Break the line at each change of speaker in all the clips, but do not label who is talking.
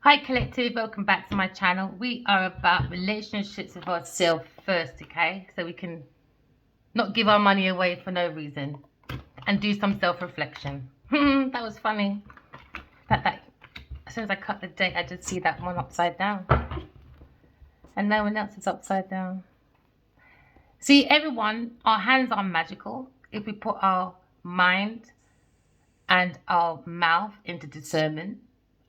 Hi collective, welcome back to my channel. We are about relationships with ourselves first, okay? So we can not give our money away for no reason and do some self-reflection. That was funny. That as soon as I cut the date, I just see that one upside down. And no one else is upside down. See, everyone, our hands are magical if we put our mind and our mouth into discernment.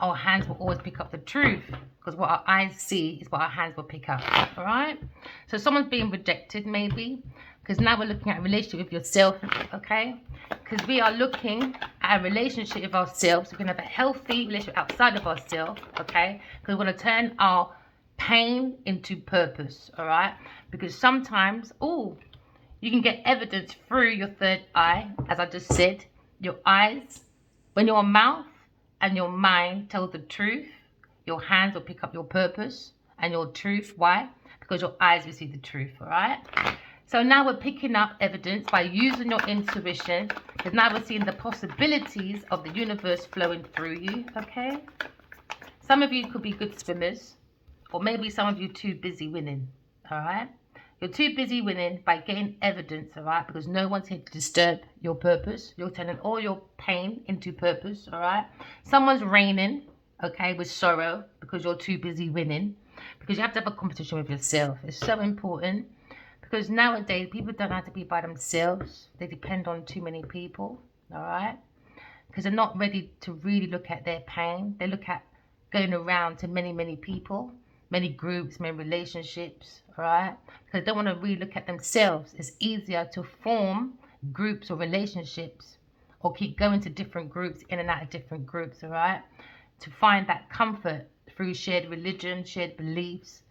Our hands will always pick up the truth, because what our eyes see is what our hands will pick up. All right, so someone's being rejected maybe, because now we're looking at a relationship with yourself. Okay, because we are looking at a relationship with ourselves. We can have a healthy relationship outside of ourselves. Okay, because we're going to turn our pain into purpose. All right, because sometimes you can get evidence through your third eye, as I just said. Your eyes, when your mouth and your mind tell the truth, your hands will pick up your purpose and your truth. Why? Because your eyes will see the truth. All right, so now we're picking up evidence by using your intuition, because now we're seeing the possibilities of the universe flowing through you. Okay, some of you could be good swimmers, or maybe some of you too busy winning. All right, you're too busy winning by getting evidence, all right? Because no one's here to disturb your purpose. You're turning all your pain into purpose, all right? Someone's reigning, okay, with sorrow because you're too busy winning. Because you have to have a competition with yourself. It's so important, because nowadays people don't have to be by themselves. They depend on too many people, all right? Because they're not ready to really look at their pain. They look at going around to many, many people, many groups, many relationships, right? Because they don't want to really look at themselves. It's easier to form groups or relationships, or keep going to different groups, in and out of different groups, all right? To find that comfort through shared religion, shared beliefs.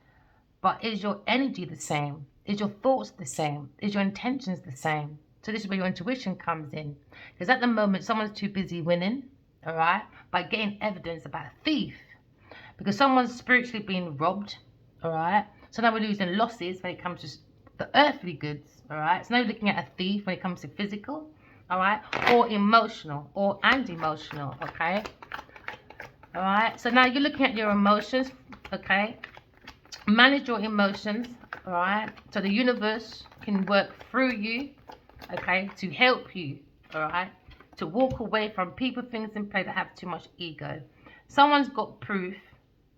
But is your energy the same? Is your thoughts the same? Is your intentions the same? So this is where your intuition comes in. Because at the moment, someone's too busy winning, all right, by getting evidence about a thief. Because someone's spiritually being robbed, all right? So now we're losing losses when it comes to the earthly goods, all right? So now we're looking at a thief when it comes to physical, all right? Or emotional, and emotional, okay? All right? So now you're looking at your emotions, okay? Manage your emotions, all right? So the universe can work through you, okay, to help you, all right? To walk away from people, things, and play that have too much ego. Someone's got proof,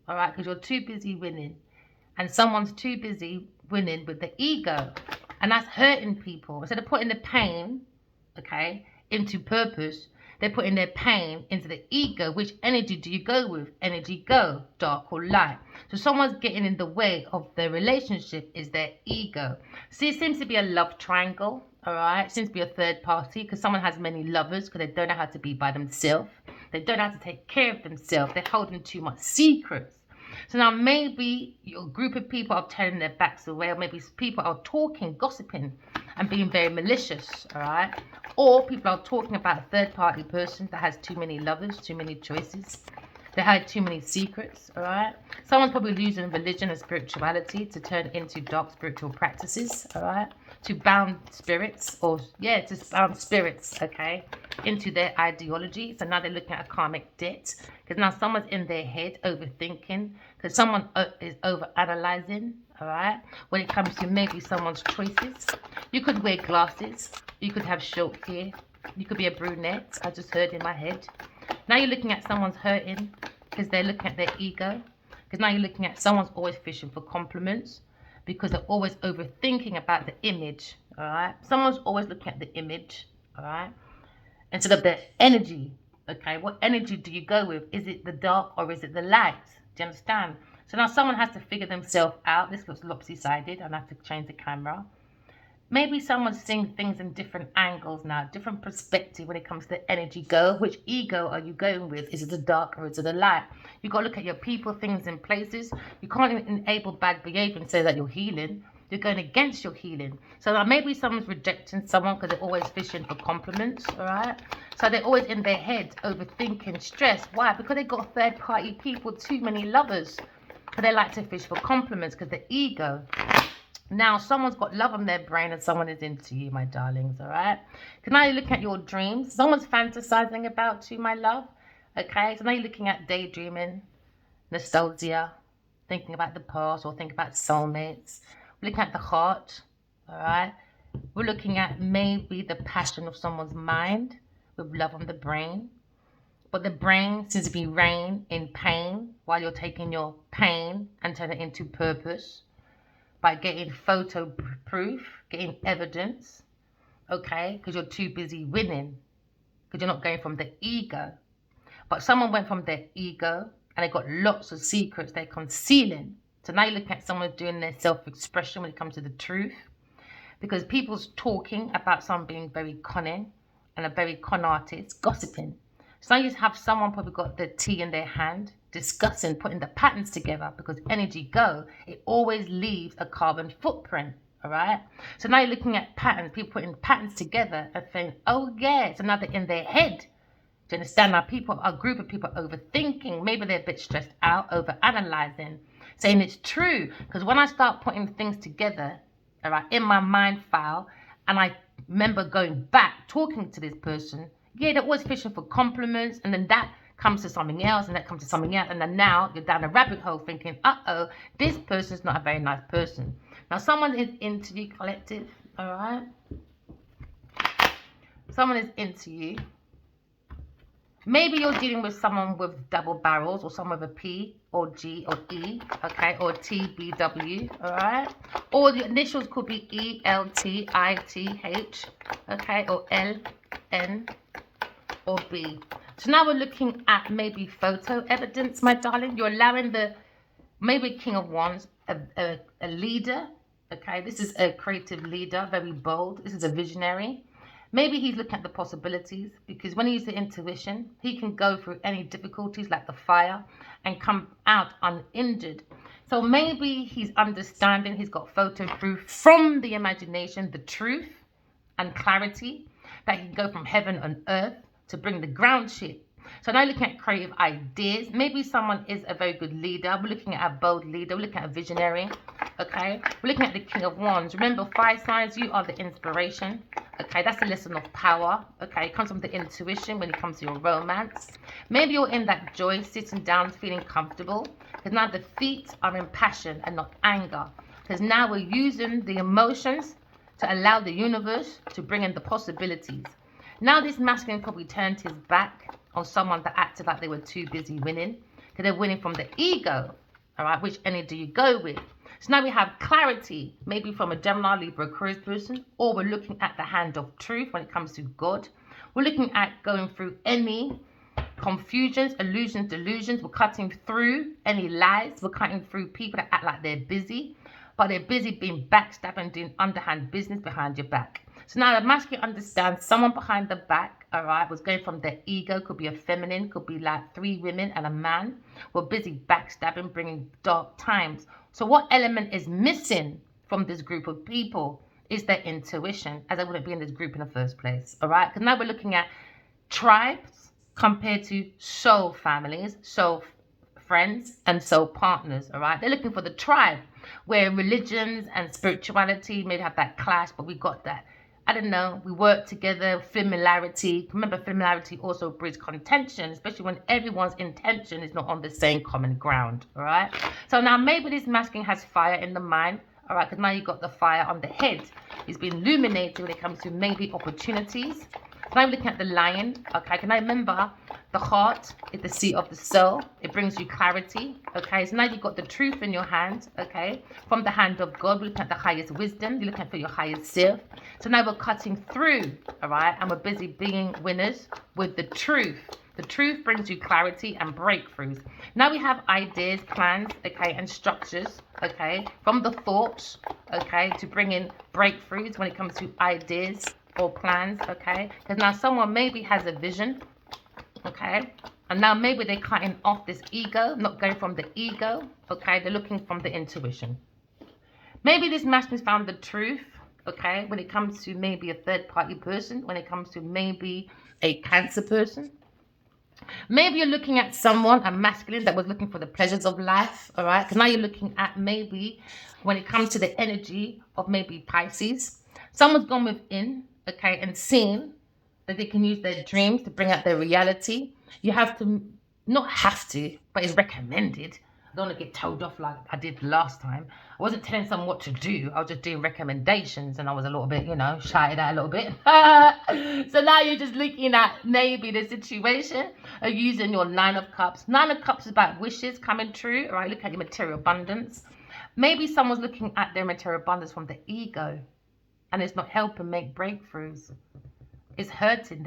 all right, because you're too busy winning, and someone's too busy winning with the ego, and that's hurting people. Instead of putting the pain, okay, into purpose, they're putting their pain into the ego. Which energy do you go with? Energy go, dark or light. So someone's getting in the way of their relationship is their ego. See, it seems to be a love triangle, all right? It seems to be a third party, because someone has many lovers because they don't know how to be by themselves. They don't know how to take care of themselves. They're holding too much secrets. So now maybe your group of people are turning their backs away, or maybe people are talking, gossiping, and being very malicious, all right? Or people are talking about a third-party person that has too many lovers, too many choices. They had too many secrets, all right? Someone's probably losing religion and spirituality to turn into dark spiritual practices, all right? To bound spirits, to bound spirits, okay, into their ideology. So now they're looking at a karmic debt, because now someone's in their head overthinking, because someone is over-analyzing, all right, when it comes to maybe someone's choices. You could wear glasses, you could have short hair, you could be a brunette, I just heard in my head. Now you're looking at someone's hurting because they're looking at their ego. Because now you're looking at someone's always fishing for compliments, because they're always overthinking about the image, all right? Someone's always looking at the image, all right, instead of the energy, okay? What energy do you go with? Is it the dark or is it the light? Do you understand? So now someone has to figure themselves out. This looks lopsided. I'll have to change the camera. Maybe someone's seeing things in different angles now, different perspective when it comes to energy go. Which ego are you going with? Is it the dark or is it the light? You've got to look at your people, things, and places. You can't even enable bad behavior and say that you're healing. You're going against your healing. So now maybe someone's rejecting someone because they're always fishing for compliments, all right? So they're always in their head, overthinking, stress. Why? Because they got third-party people, too many lovers. Because they like to fish for compliments because the ego. Now, someone's got love on their brain and someone is into you, my darlings, all right? Because now you look at your dreams. Someone's fantasizing about you, my love, okay? So now you're looking at daydreaming, nostalgia, thinking about the past, or think about soulmates. We're looking at the heart, all right? We're looking at maybe the passion of someone's mind with love on the brain. But the brain seems to be rain in pain while you're taking your pain and turn it into purpose by getting photo proof, getting evidence, okay? Because you're too busy winning, because you're not going from the ego. But someone went from their ego and they got lots of secrets they're concealing. So now you're looking at someone doing their self-expression when it comes to the truth. Because people's talking about someone being very cunning and a very con artist, gossiping. So now you have someone probably got the tea in their hand, discussing, putting the patterns together, because energy it always leaves a carbon footprint, all right? So now you're looking at patterns, people putting patterns together and saying, oh yeah, so now they're in their head. Do you understand? Now a group of people are overthinking, maybe they're a bit stressed out, over-analyzing, saying it's true. Because when I start putting things together, all right, in my mind file, and I remember going back, talking to this person, yeah, they're always fishing for compliments, and then that comes to something else, and that comes to something else, and then now you're down a rabbit hole thinking, uh-oh, this person's not a very nice person. Now, someone is into you, collective, all right? Someone is into you. Maybe you're dealing with someone with double barrels, or someone with a P or G or E, okay, or T, B, W, all right? Or the initials could be E, L, T, I, T, H, okay, or L, N, or B. So now we're looking at maybe photo evidence, my darling. You're allowing maybe King of Wands, a leader, okay? This is a creative leader, very bold. This is a visionary. Maybe he's looking at the possibilities, because when he uses the intuition, he can go through any difficulties like the fire and come out uninjured. So maybe he's understanding, he's got photo proof from the imagination, the truth and clarity, that he can go from heaven and earth to bring the ground shit. So now looking at creative ideas. Maybe someone is a very good leader. We're looking at a bold leader. We're looking at a visionary. Okay. We're looking at the King of Wands. Remember, fire signs, you are the inspiration. Okay. That's a lesson of power. Okay. It comes from the intuition when it comes to your romance. Maybe you're in that joy, sitting down, feeling comfortable. Because now the feet are in passion and not anger. Because now we're using the emotions to allow the universe to bring in the possibilities. Now this masculine probably turned his back on someone that acted like they were too busy winning, because they're winning from the ego, all right? Which energy do you go with? So now we have clarity, maybe from a Gemini, Libra, Aquarius person, or we're looking at the hand of truth when it comes to God. We're looking at going through any confusions, illusions, delusions. We're cutting through any lies. We're cutting through people that act like they're busy, but they're busy being backstabbing, doing underhand business behind your back. So now the masculine understands someone behind the back, all right, was going from their ego, could be a feminine, could be like 3 women and a man, were busy backstabbing, bringing dark times. So what element is missing from this group of people is their intuition, as I wouldn't be in this group in the first place, all right? Because now we're looking at tribes compared to soul families, soul friends, and soul partners, all right? They're looking for the tribe, where religions and spirituality may have that clash, but we got that, I don't know, we work together, familiarity. Remember, familiarity also breeds contention, especially when everyone's intention is not on the same common ground, all right? So now maybe this masculine has fire in the mind, all right, because now you've got the fire on the head. It's been illuminated when it comes to maybe opportunities. Now I'm looking at the lion, okay? Can I remember the heart is the seat of the soul. It brings you clarity, okay? So now you've got the truth in your hand, okay? From the hand of God, we're looking at the highest wisdom. You're looking for your highest self. So now we're cutting through, all right? And we're busy being winners with the truth. The truth brings you clarity and breakthroughs. Now we have ideas, plans, okay, and structures, okay? From the thoughts, okay, to bring in breakthroughs when it comes to ideas or plans, okay? Because now someone maybe has a vision, okay? And now maybe they're cutting off this ego, not going from the ego, okay? They're looking from the intuition. Maybe this masculine's found the truth, okay? When it comes to maybe a third-party person, when it comes to maybe a Cancer person. Maybe you're looking at someone, a masculine, that was looking for the pleasures of life, all right? Because now you're looking at maybe when it comes to the energy of maybe Pisces. Someone's gone within, okay, and seen that they can use their dreams to bring out their reality. You have to not have to, but it's recommended. I don't want to get told off like I did last time. I wasn't telling someone what to do. I was just doing recommendations, and I was a little bit, shouted at a little bit. So now you're just looking at maybe the situation of using your Nine of Cups. Nine of Cups is about wishes coming true. All right, look at your material abundance. Maybe someone's looking at their material abundance from the ego, and it's not helping make breakthroughs. It's hurting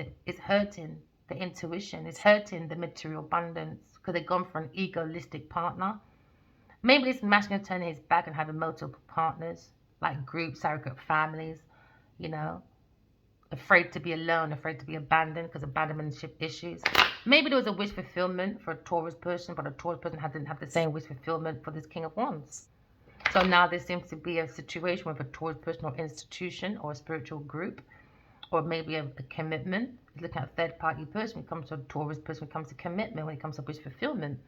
the intuition. It's hurting the material abundance because they've gone for an egoistic partner. Maybe this masculine turning his back and having multiple partners, like groups, surrogate families, afraid to be alone, afraid to be abandoned because abandonment issues. Maybe there was a wish fulfillment for a Taurus person, but a Taurus person didn't have the same wish fulfillment for this King of Wands. So now there seems to be a situation with a Taurus person or institution or a spiritual group, or maybe a commitment. Looking at a third-party person when it comes to a Taurus person, when it comes to commitment, when it comes to wish fulfillment.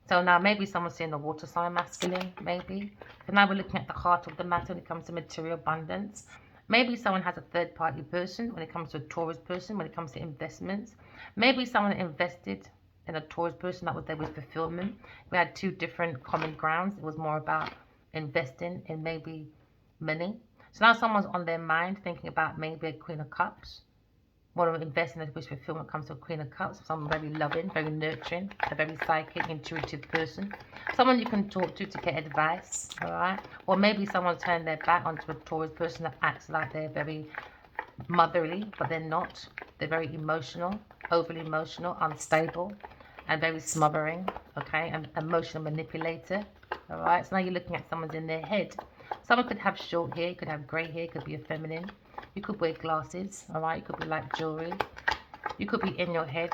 So now maybe someone's seeing the water sign masculine, maybe. But now we're looking at the heart of the matter when it comes to material abundance. Maybe someone has a third-party person when it comes to a Taurus person, when it comes to investments. Maybe someone invested in a Taurus person, that was their wish fulfillment. We had two different common grounds. It was more about investing in maybe money. So now someone's on their mind thinking about maybe a Queen of Cups. Want to invest in a wish fulfillment comes to a Queen of Cups. Someone very loving, very nurturing, a very psychic, intuitive person. Someone you can talk to get advice, all right? Or maybe someone turned their back onto a Taurus person that acts like they're very motherly, but they're not. They're very emotional, overly emotional, unstable, and very smothering, okay? An emotional manipulator, all right? So now you're looking at someone's in their head. Someone could have short hair, could have grey hair, could be a feminine. You could wear glasses, all right? You could be like jewelry. You could be in your head,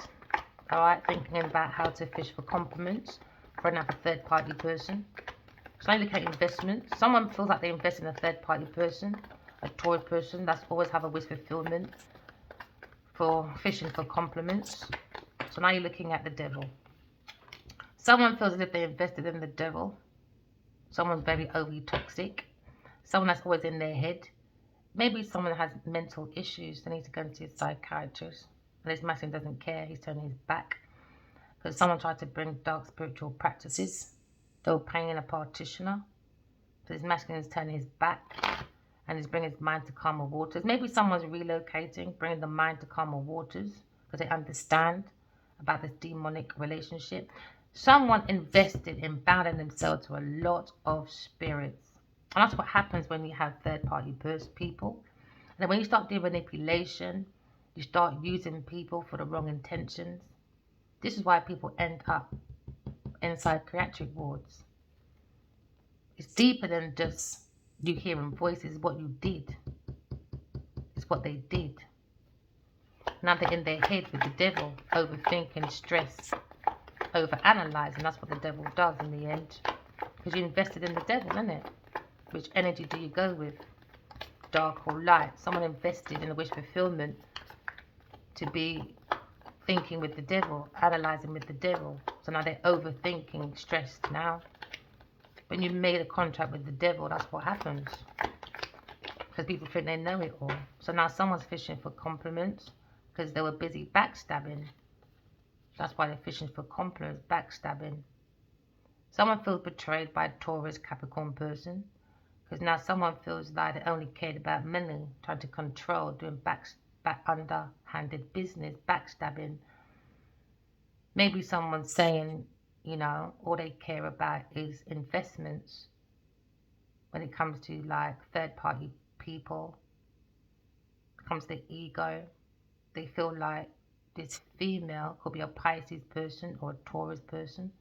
all right, thinking about how to fish for compliments for another third-party person. So now you look at investment. Someone feels like they invest in a third-party person, a Taurus person that's always have a wish fulfillment for fishing for compliments. So now you're looking at the devil. Someone feels as if they invested in the devil. Someone's very overly toxic. Someone that's always in their head. Maybe someone has mental issues. They need to go to a psychiatrist. And this masculine doesn't care. He's turning his back. Because someone tried to bring dark spiritual practices. They were paying a practitioner. So this masculine is turning his back. And he's bringing his mind to calmer waters. Maybe someone's relocating, bringing the mind to calmer waters. Because they understand about this demonic relationship. Someone invested in bounding themselves to a lot of spirits. And that's what happens when you have third-party people. And then when you start doing manipulation, you start using people for the wrong intentions. This is why people end up in psychiatric wards. It's deeper than just you hearing voices. It's what you did. It's what they did. Now they're in their head with the devil, overthinking, stress, overanalyzing. That's what the devil does in the end. Because you invested in the devil, isn't it? Which energy do you go with? Dark or light? Someone invested in a wish fulfillment to be thinking with the devil, analyzing with the devil. So now they're overthinking, stressed now. When you made a contract with the devil, that's what happens. Because people think they know it all. So now someone's fishing for compliments because they were busy backstabbing. That's why they're fishing for compliments, backstabbing. Someone feels betrayed by a Taurus Capricorn person. Because now someone feels like they only cared about money, trying to control, doing back underhanded business, backstabbing. Maybe someone's saying, all they care about is investments. When it comes to like third-party people, it comes to ego. They feel like this female could be a Pisces person or a Taurus person.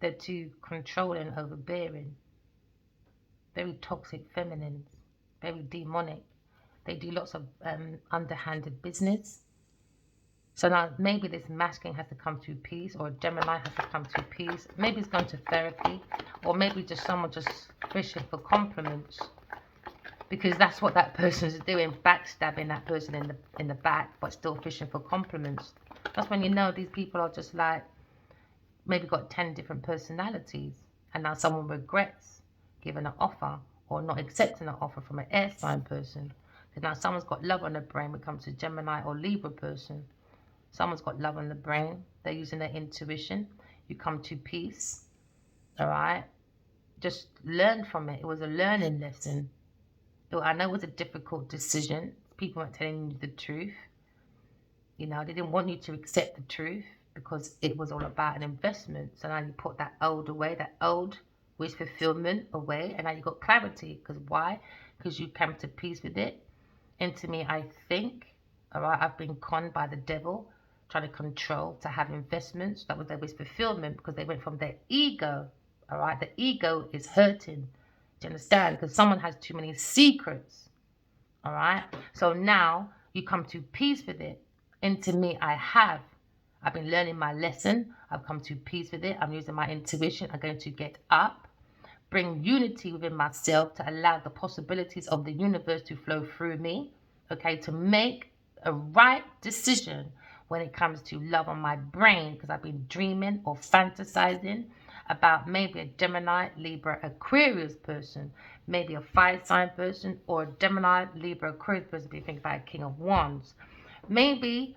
They're too controlling, overbearing. Very toxic feminines, very demonic. They do lots of underhanded business. So now maybe this masculine has to come to peace, or a Gemini has to come to peace. Maybe it's going to therapy, or maybe just someone just fishing for compliments. Because that's what that person's doing, backstabbing that person in the back, but still fishing for compliments. That's when you know these people are just like, maybe got 10 different personalities. And now someone regrets giving an offer or not accepting an offer from an air sign person. Because now someone's got love on their brain when it comes to Gemini or Libra person. Someone's got love on the brain. They're using their intuition. You come to peace. All right. Just learn from it. It was a learning lesson. I know it was a difficult decision. People weren't telling you the truth. You know, they didn't want you to accept the truth because it was all about an investment. So now you put that old away, that old wish fulfillment away, and now you got clarity. Because why? Because you came to peace with it. Into me, I think. All right, I've been conned by the devil, trying to control, to have investments. That was their wish fulfillment because they went from their ego. All right, the ego is hurting. Do you understand? Because someone has too many secrets. All right, so now you come to peace with it. Into me, I've been learning my lesson. I've come to peace with it. I'm using my intuition. I'm going to get up, bring unity within myself to allow the possibilities of the universe to flow through me, okay, to make a right decision when it comes to love on my brain, because I've been dreaming or fantasizing about maybe a Gemini, Libra, Aquarius person, maybe a fire sign person, or a Gemini, Libra, Aquarius person. If you think about a King of Wands, maybe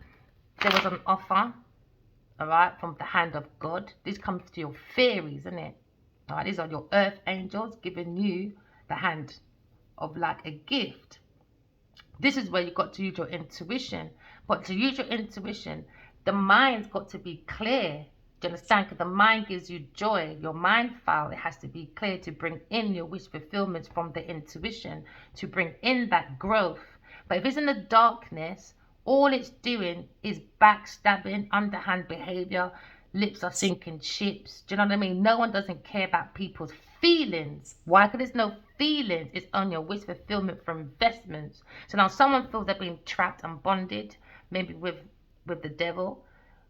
there was an offer, all right, from the hand of God. This comes to your fairies, isn't it? All right, these are your earth angels giving you the hand of like a gift. This is where you've got to use your intuition. But to use your intuition, the mind's got to be clear. Do you understand? Because the mind gives you joy. Your mind file, it has to be clear to bring in your wish fulfillments from the intuition, to bring in that growth. But if it's in the darkness, all it's doing is backstabbing, underhand behavior. Lips are sinking ships. Do you know what I mean? No one doesn't care about people's feelings. Why? Because there's no feelings. It's on your wish fulfillment for investments. So now someone feels they're being trapped and bonded, maybe with the devil,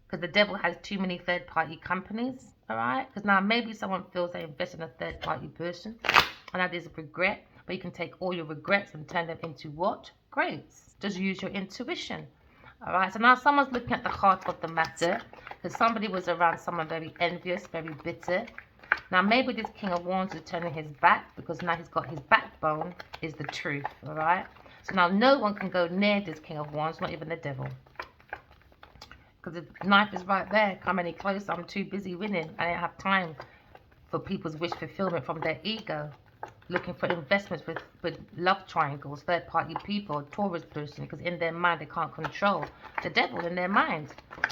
because the devil has too many third-party companies. All right? Because now maybe someone feels they invest in a third-party person, and now there's a regret. But you can take all your regrets and turn them into what? Grace. Just use your intuition. All right, so now someone's looking at the heart of the matter, because somebody was around someone very envious, very bitter. Now maybe this King of Wands is turning his back, because now he's got his backbone is the truth. All right, so now no one can go near this King of Wands, not even the devil, because the knife is right there. Come any closer, I'm too busy winning. I don't have time for people's wish fulfillment from their ego, looking for investments with love triangles, third-party people, Taurus person, because in their mind they can't control the devil in their mind.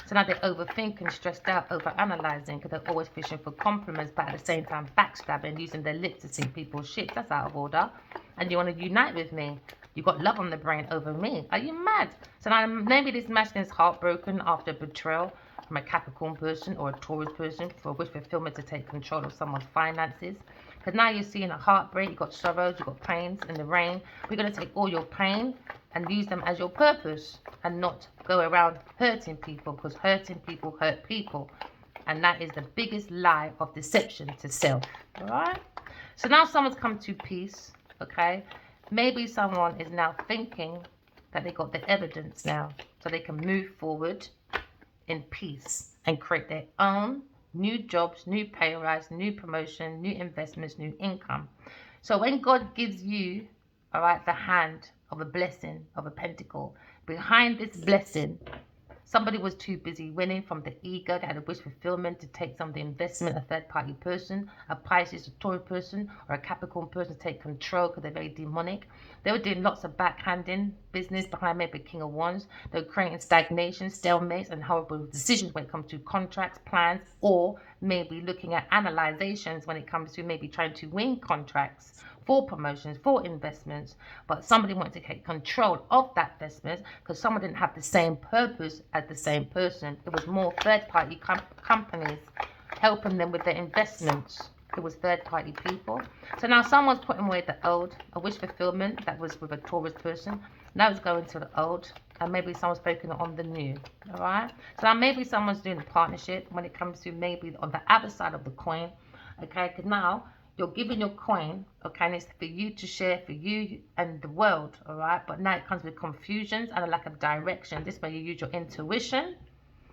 So now they're overthinking, stressed out, over-analyzing, because they're always fishing for compliments, but at the same time backstabbing, using their lips to sink people's shit. That's out of order. And you want to unite with me. You got love on the brain over me. Are you mad? So now maybe this masculine is heartbroken after betrayal from a Capricorn person or a Taurus person for wish fulfillment to take control of someone's finances. Because now you're seeing a heartbreak, you've got sorrows, you've got pains in the rain. We're going to take all your pain and use them as your purpose and not go around hurting people, because hurting people hurt people. And that is the biggest lie of deception to self. All right? So now someone's come to peace, okay? Maybe someone is now thinking that they got the evidence now, so they can move forward in peace and create their own new jobs, new pay rise, new promotion, new investments, new income. So when God gives you, all right, the hand of a blessing, of a pentacle, behind this blessing, somebody was too busy winning from the ego. They had a wish fulfillment to take some of the investment, a third-party person, a Pisces, a Taurus person, or a Capricorn person to take control because they're very demonic. They were doing lots of backhanding business behind maybe King of Wands. They were creating stagnation, stalemates, and horrible decisions when it comes to contracts, plans, or maybe looking at analyzations when it comes to maybe trying to win contracts for promotions, for investments, but somebody wanted to take control of that investment because someone didn't have the same purpose as the same person. It was more third-party companies helping them with their investments. It was third-party people. So now someone's putting away the old, a wish fulfillment that was with a Taurus person. Now it's going to the old, and maybe someone's focusing on the new. All right. So now maybe someone's doing a partnership when it comes to maybe on the other side of the coin. Okay, because now you're giving your coin, okay, and it's for you to share, for you and the world, all right? But now it comes with confusions and a lack of direction. This way you use your intuition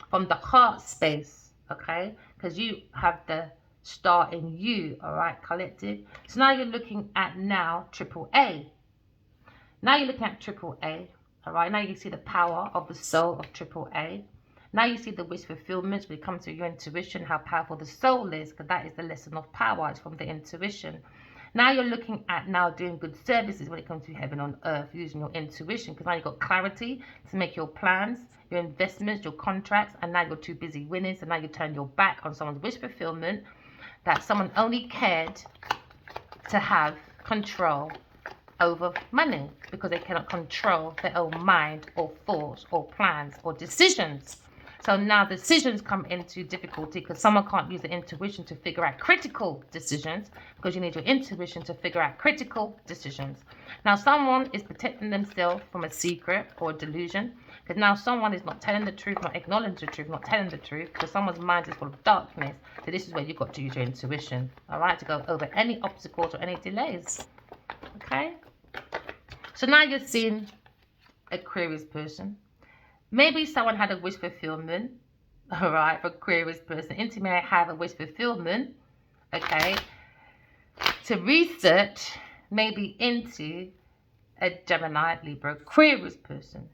from the heart space, okay? Because you have the star in you, all right, collective. So now you're looking at now triple A. Now you're looking at triple A, all right? Now you can see the power of the soul of triple A. Now you see the wish fulfillment when it comes to your intuition, how powerful the soul is, because that is the lesson of power. It's from the intuition. Now you're looking at now doing good services when it comes to heaven on earth, using your intuition, because now you've got clarity to make your plans, your investments, your contracts, and now you're too busy winning, so now you turn your back on someone's wish fulfillment that someone only cared to have control over money because they cannot control their own mind or thoughts or plans or decisions. So now decisions come into difficulty because someone can't use the intuition to figure out critical decisions, because you need your intuition to figure out critical decisions. Now someone is protecting themselves from a secret or a delusion, because now someone is not telling the truth, not acknowledging the truth, not telling the truth, because someone's mind is full of darkness. So this is where you've got to use your intuition, all right, to go over any obstacles or any delays. Okay? So now you're seeing Aquarius person. Maybe someone had a wish fulfillment, all right, for Aquarius person. Into may have a wish fulfillment, okay, to research maybe into a Gemini, Libra, Aquarius person.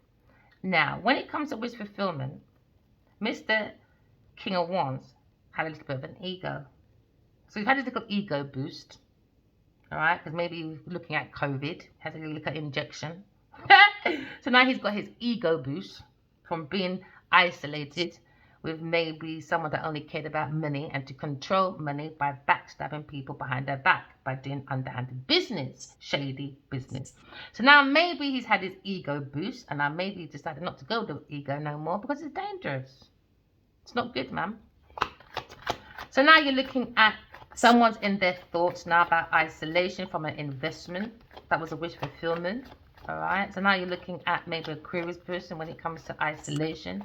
Now, when it comes to wish fulfillment, Mr. King of Wands had a little bit of an ego. So we've had a little ego boost, all right, because maybe he was looking at COVID, had a little injection. So now he's got his ego boost from being isolated with maybe someone that only cared about money and to control money by backstabbing people behind their back, by doing underhanded business, shady business. So now maybe he's had his ego boost, and now maybe he decided not to go to ego no more because it's dangerous. It's not good, man. So now you're looking at someone's in their thoughts now about isolation from an investment. That was a wish fulfillment. All right, so now you're looking at maybe a Aquarius person when it comes to isolation.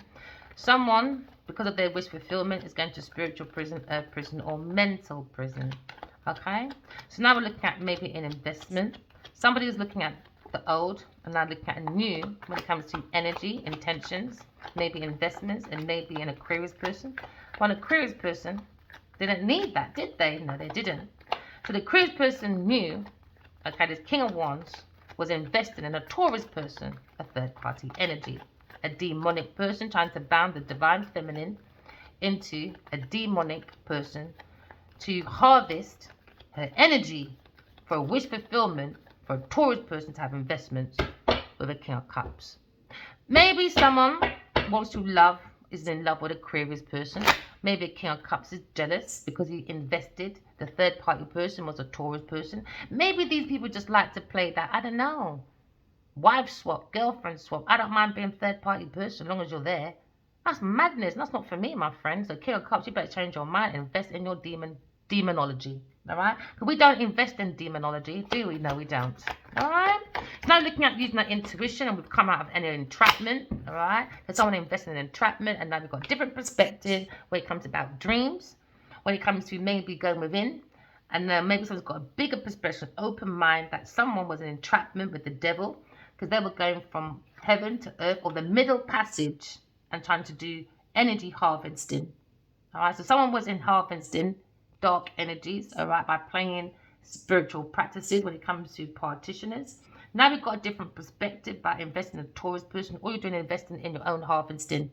Someone, because of their wish fulfillment, is going to spiritual prison, earth prison, or mental prison. Okay, so now we're looking at maybe an investment. Somebody is looking at the old and now looking at a new when it comes to energy, intentions, maybe investments, and maybe an Aquarius person. Well, an Aquarius person didn't need that, did they? No, they didn't. So the Aquarius person knew, okay, this King of Wands was invested in a Taurus person, a third-party energy, a demonic person trying to bound the divine feminine into a demonic person to harvest her energy for a wish fulfillment for a Taurus person to have investments with a King of Cups. Maybe someone wants to love, is in love with a Aquarius person. Maybe a King of Cups is jealous because he invested. The third party person was a Taurus person. Maybe these people just like to play that, I don't know, wife swap, girlfriend swap. I don't mind being third party person as long as you're there. That's madness. That's not for me, my friends. So King of Cups, you better change your mind. Invest in your demonology. All right? Because we don't invest in demonology, do we? No, we don't. All right? So now looking at using that intuition, and we've come out of any entrapment. All right? Because someone invested in entrapment, and now we've got a different perspective when it comes about dreams, when it comes to maybe going within, and maybe someone's got a bigger perspective, open mind, that someone was in entrapment with the devil because they were going from heaven to earth, or the middle passage, and trying to do energy harvesting. All right? So someone was in harvesting dark energies, all right, by playing spiritual practices when it comes to practitioners. Now we've got a different perspective by investing in a Taurus person. All you're doing is investing in your own harvesting.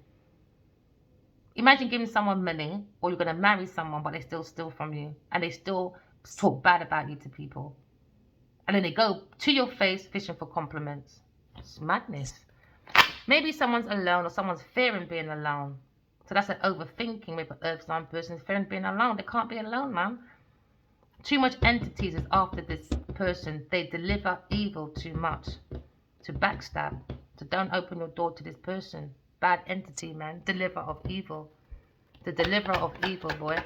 Imagine giving someone money, or you're going to marry someone, but they still steal from you, and they still talk bad about you to people, and then they go to your face fishing for compliments. It's madness. Maybe someone's alone, or someone's fearing being alone. So that's an overthinking. Maybe an earth sign person is fearing being alone. They can't be alone, man. Too much entities is after this person. They deliver evil too much. To backstab. So don't open your door to this person. Bad entity, man. Deliver of evil. The deliverer of evil, boy.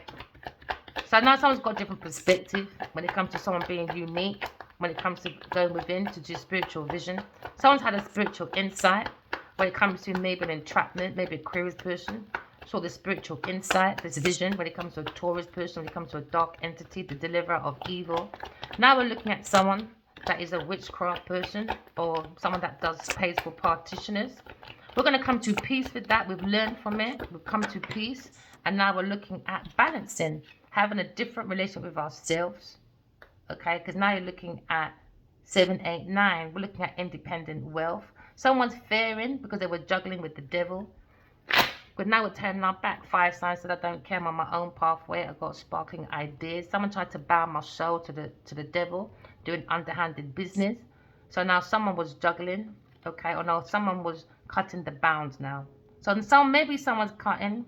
So now someone's got a different perspective when it comes to someone being unique. When it comes to going within to do spiritual vision. Someone's had a spiritual insight. When it comes to maybe an entrapment, maybe a Aquarius person. So the spiritual insight, this vision, when it comes to a Taurus person, when it comes to a dark entity, the deliverer of evil. Now we're looking at someone that is a witchcraft person, or someone that pays for practitioners. We're going to come to peace with that. We've learned from it. We've come to peace. And now we're looking at balancing, having a different relationship with ourselves. Okay, because now you're looking at 7, 8, 9. We're looking at independent wealth. Someone's fearing because they were juggling with the devil. But now we're turning our back. Fire signs that I don't care. I'm on my own pathway. I've got sparkling ideas. Someone tried to bound my soul to the devil, doing underhanded business. So now someone was juggling, okay, or no, someone was cutting the bounds now. So maybe someone's cutting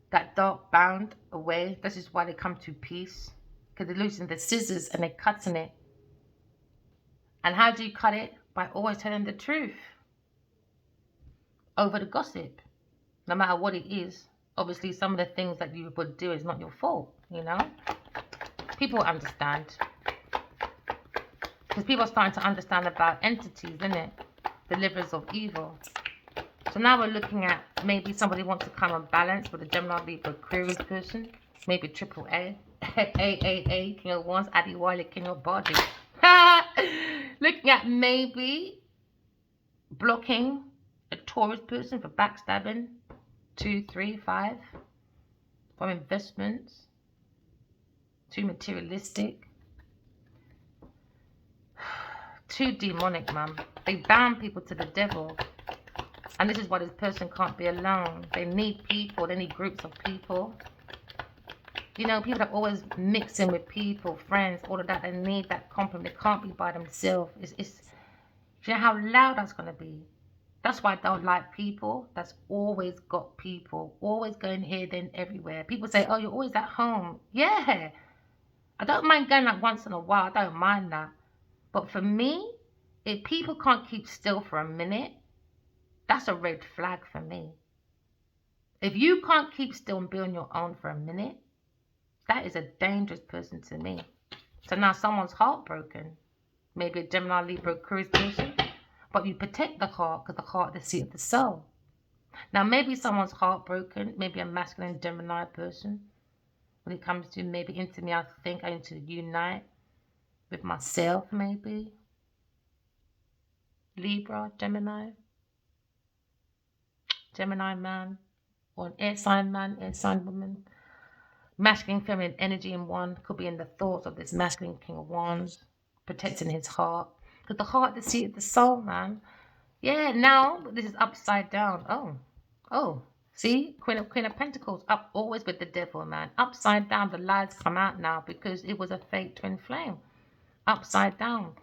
that dark bound away. This is why they come to peace, because they're losing the scissors and they're cutting it. And how do you cut it? By always telling the truth over the gossip, no matter what it is. Obviously, some of the things that you would do is not your fault, you know. People understand, because people are starting to understand about entities, isn't it? Deliverers of evil. So now we're looking at maybe somebody wants to come on balance with a Gemini, Libra, Aquarius person. Maybe triple A, AAA, King of Wands, Addy Wiley, King of Body. Looking at maybe blocking a Taurus person for backstabbing. 2, 3, 5. For investments. Too materialistic. Too demonic, mum. They bound people to the devil. And this is why this person can't be alone. They need people. They need groups of people. You know, people that always mixing with people, friends, all of that. They need that company. They can't be by themselves. Do you know how loud that's going to be? That's why I don't like people that's always got people. Always going here, then everywhere. People say, oh, you're always at home. Yeah. I don't mind going like once in a while. I don't mind that. But for me, if people can't keep still for a minute, that's a red flag for me. If you can't keep still and be on your own for a minute, that is a dangerous person to me. So now someone's heartbroken. Maybe a Gemini, Libra, Aquarius person. But you protect the heart, because the heart is the seat of the soul. Now maybe someone's heartbroken. Maybe a masculine Gemini person. When it comes to maybe into me, I think I need to unite with myself maybe. Libra, Gemini man, or an air sign man, air sign woman. Masculine, feminine energy in one. Could be in the thoughts of this masculine King of Wands, protecting his heart. Because the heart is the seat of the soul, man. Yeah, now this is upside down. Oh. See? Queen of Pentacles, up always with the devil, man. Upside down, the lies come out now because it was a fake twin flame. Upside down.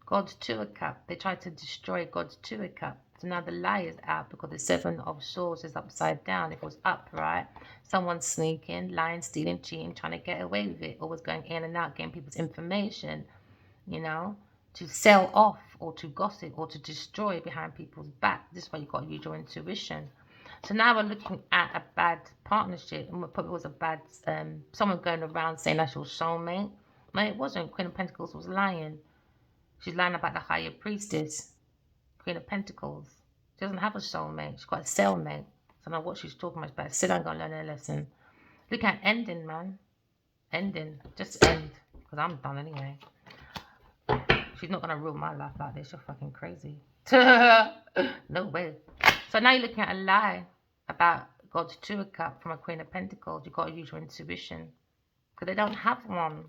God's Tour Cup. They tried to destroy God's Tour Cup. So now the lie is out because the 7 of Swords is upside down. If it was upright, someone's sneaking, lying, stealing, cheating, trying to get away with it. Always going in and out, getting people's information, you know, to sell off or to gossip or to destroy behind people's back. This is why you've got to use your intuition. So now we're looking at a bad partnership. And probably was a bad, someone going around saying that's your soulmate. No, it wasn't. Queen of Pentacles was lying. She's lying about the higher priestess, Queen of Pentacles. She doesn't have a soulmate. She's got a cellmate. So I don't know what she's talking about. But sit down and go learn her lesson. Look at ending, man. Ending. Just end. Because I'm done anyway. She's not going to rule my life like this. You're fucking crazy. No way. So now you're looking at a lie about God's Tour Cup from a Queen of Pentacles. You've got to use your intuition. Because they don't have one.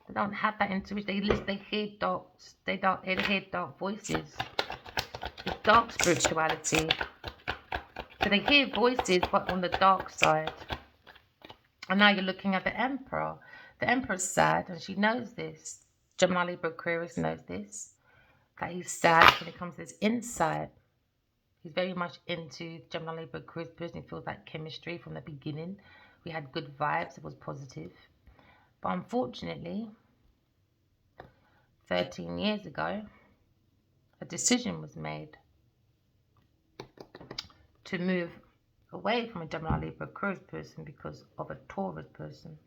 They don't have that intuition. They hear dark voices. It's dark spirituality. So they hear voices, but on the dark side. And now you're looking at the Emperor. The Emperor's sad, and she knows this. Gemini, Libra, Aquarius knows this. That he's sad when it comes to his inside. He's very much into Gemini, Libra, Aquarius person. He feels like chemistry from the beginning. We had good vibes. It was positive. But unfortunately, 13 years ago, a decision was made to move away from a Gemini, Libra, Aquarius person because of a Taurus person.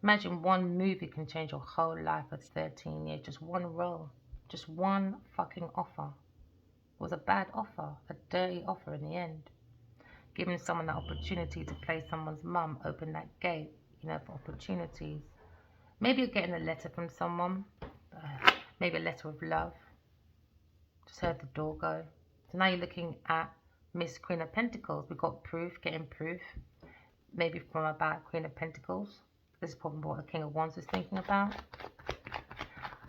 Imagine one movie can change your whole life for 13 years. Just one role. Just one fucking offer. It was a bad offer. A dirty offer in the end. Giving someone that opportunity to play someone's mum. Open that gate, you know, for opportunities. Maybe you're getting a letter from someone. Maybe a letter of love. Just heard the door go. So now you're looking at Miss Queen of Pentacles. We've got proof, getting proof. Maybe from about Queen of Pentacles. This is probably what the King of Wands is thinking about.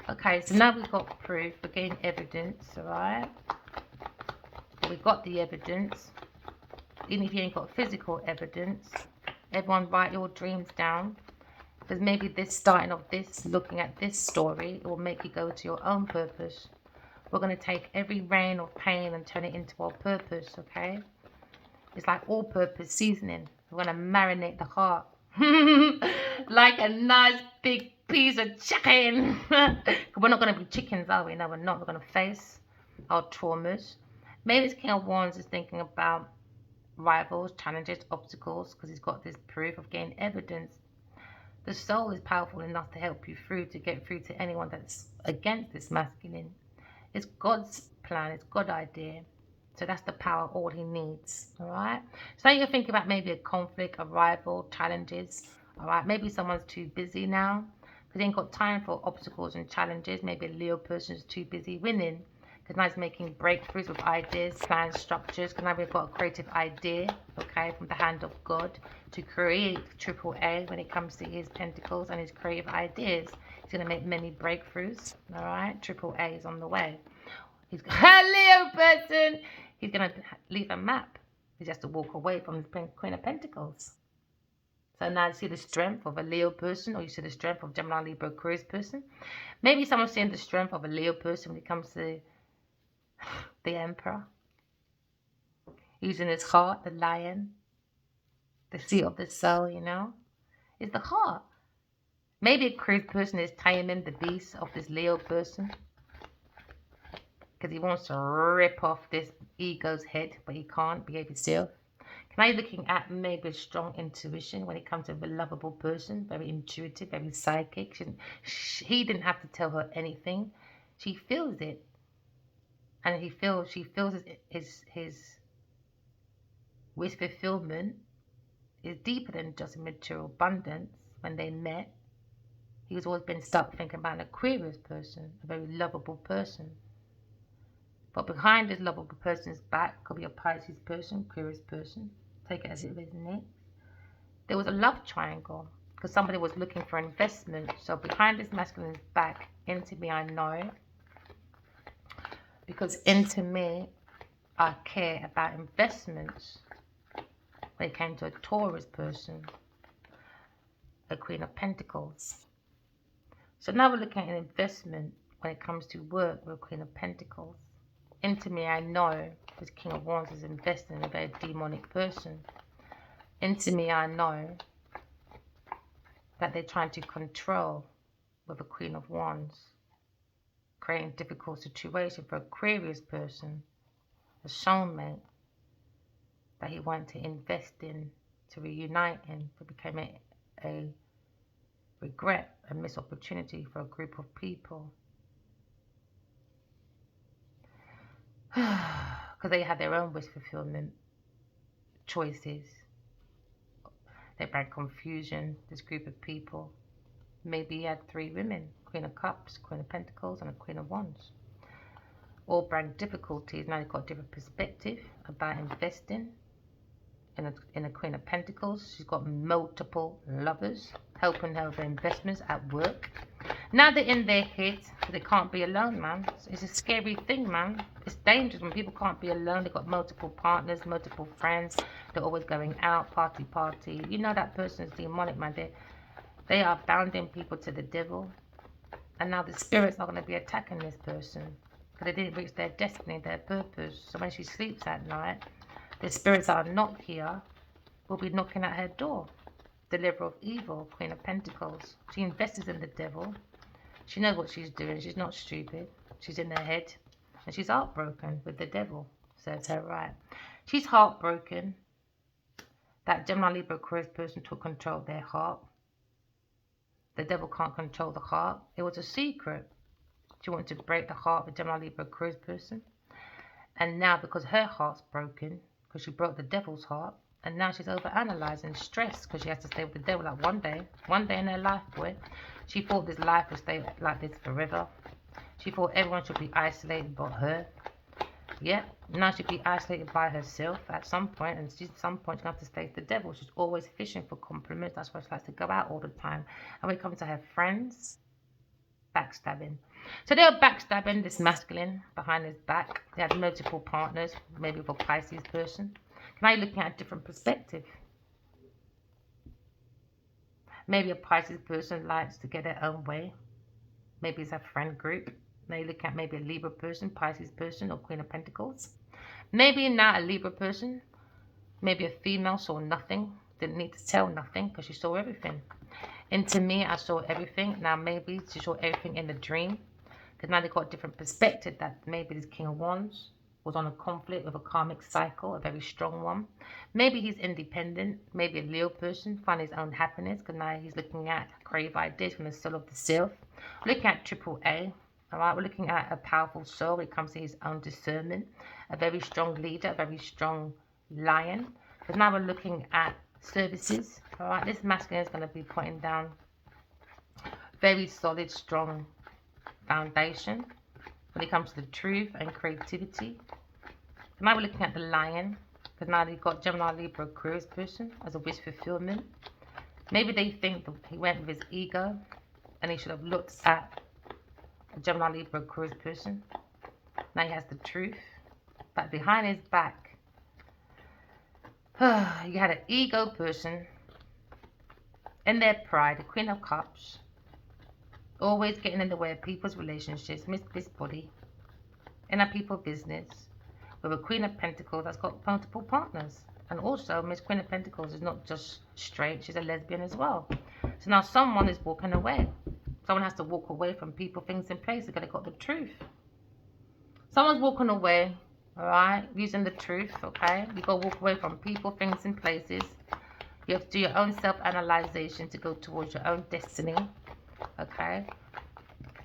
Okay, so now we've got proof. We're getting evidence, alright? we got the evidence. Even if you ain't got physical evidence, everyone write your dreams down. Because maybe this starting of this, looking at this story, it will make you go to your own purpose. We're going to take every rain of pain and turn it into our purpose, okay? It's like all-purpose seasoning. We're going to marinate the heart. Like a nice big piece of chicken. We're not going to be chickens, are we? No, we're not. We're going to face our traumas. Maybe this King of Wands is thinking about rivals, challenges, obstacles, because he's got this proof of getting evidence. The soul is powerful enough to help you through, to get through to anyone that's against this masculine. It's God's plan, it's God's idea. So that's the power, all he needs, all right? So you're thinking about maybe a conflict, a rival, challenges, all right? Maybe someone's too busy now because they ain't got time for obstacles and challenges. Maybe a Leo person's too busy winning because now he's making breakthroughs with ideas, plans, structures. Because now we've got a creative idea, okay, from the hand of God to create triple A when it comes to his pentacles and his creative ideas. He's going to make many breakthroughs, all right? Triple A is on the way. He's got a Leo person. He's going to leave a map. He has to walk away from the Queen of Pentacles. So now you see the strength of a Leo person, or you see the strength of Gemini, Libra, Aquarius person. Maybe someone's seeing the strength of a Leo person when it comes to the Emperor. Using his heart, the lion, the seat of the soul, you know. It's the heart. Maybe a Aquarius person is taming the beast of this Leo person, because he wants to rip off this ego's head, but he can't behave himself. Can I be looking at maybe a strong intuition when it comes to a lovable person, very intuitive, very psychic. He didn't have to tell her anything. She feels it. And she feels his wish fulfillment is deeper than just material abundance. When they met, he was always been stuck thinking about an Aquarius person, a very lovable person. But behind this lovable person's back could be a Pisces person, Aquarius person. Take it as it resonates. There was a love triangle because somebody was looking for investment. So behind this masculine's back, into me I know. Because into me I care about investments. When it came to a Taurus person, a Queen of Pentacles. So now we're looking at an investment when it comes to work with a Queen of Pentacles. Into me I know this King of Wands is investing in a very demonic person. Into me I know that they're trying to control with a Queen of Wands, creating difficult situation for Aquarius person, a soulmate that he wanted to invest in, to reunite in, but became a regret, a missed opportunity for a group of people. Because they had their own wish fulfillment choices. They brought confusion, this group of people. Maybe he had 3 women, Queen of Cups, Queen of Pentacles, and a Queen of Wands. All brought difficulties. Now they've got a different perspective about investing in a Queen of Pentacles. She's got multiple lovers helping her with her investments at work. Now they're in their head, so they can't be alone, man. It's a scary thing, man. It's dangerous when people can't be alone. They've got multiple partners, multiple friends. They're always going out, party. You know that person is demonic, man. They are bounding people to the devil. And now the spirits are going to be attacking this person because they didn't reach their destiny, their purpose. So when she sleeps at night, the spirits that are not here will be knocking at her door. Deliverer of evil, Queen of Pentacles. She invests in the devil. She knows what she's doing. She's not stupid. She's in her head. And she's heartbroken with the devil. Serves her right. She's heartbroken that Gemini, Libra, Aquarius person took control of their heart. The devil can't control the heart. It was a secret. She wanted to break the heart of a Gemini, Libra, Aquarius person. And now because her heart's broken, because she broke the devil's heart, and now she's over-analysing, stressed, because she has to stay with the devil. Like one day in her life, boy, she thought this life would stay like this forever. She thought everyone should be isolated but her. Yeah, now she'd be isolated by herself at some point, and at some point she's going to have to face the devil. She's always fishing for compliments. That's why she likes to go out all the time. And when it comes to her friends, Backstabbing. So they were backstabbing this masculine behind his back. They had multiple partners, maybe for Pisces person. Now you're looking at a different perspective. Maybe a Pisces person likes to get their own way. Maybe it's a friend group. Now you look at maybe a Libra person, Pisces person, or Queen of Pentacles. Maybe not a Libra person. Maybe a female saw nothing. Didn't need to tell nothing because she saw everything. And to me, I saw everything. Now maybe she saw everything in the dream. Because now they've got a different perspective that maybe this King of Wands was on a conflict with a karmic cycle, a very strong one. Maybe he's independent. Maybe a Leo person, find his own happiness. Because now he's looking at crave ideas from the soul of the self. We're looking at triple A. All right, we're looking at a powerful soul when it comes to his own discernment. A very strong leader, a very strong lion. Because now we're looking at services. All right, this masculine is going to be putting down very solid, strong foundation when it comes to the truth and creativity. Now we're looking at the lion, because now you've got Gemini, Libra, Aquarius person as a wish fulfillment. Maybe they think that he went with his ego and he should have looked at a Gemini, Libra, Aquarius person. Now he has the truth, but behind his back, you had an ego person in their pride, the Queen of Cups, always getting in the way of people's relationships, miss this body, in a people business, with a Queen of Pentacles that's got multiple partners. And also, Miss Queen of Pentacles is not just straight, she's a lesbian as well. So now someone is walking away. Someone has to walk away from people, things, and places because they got the truth. Someone's walking away, all right, using the truth, okay? You got to walk away from people, things, and places. You have to do your own self-analyzation to go towards your own destiny, okay?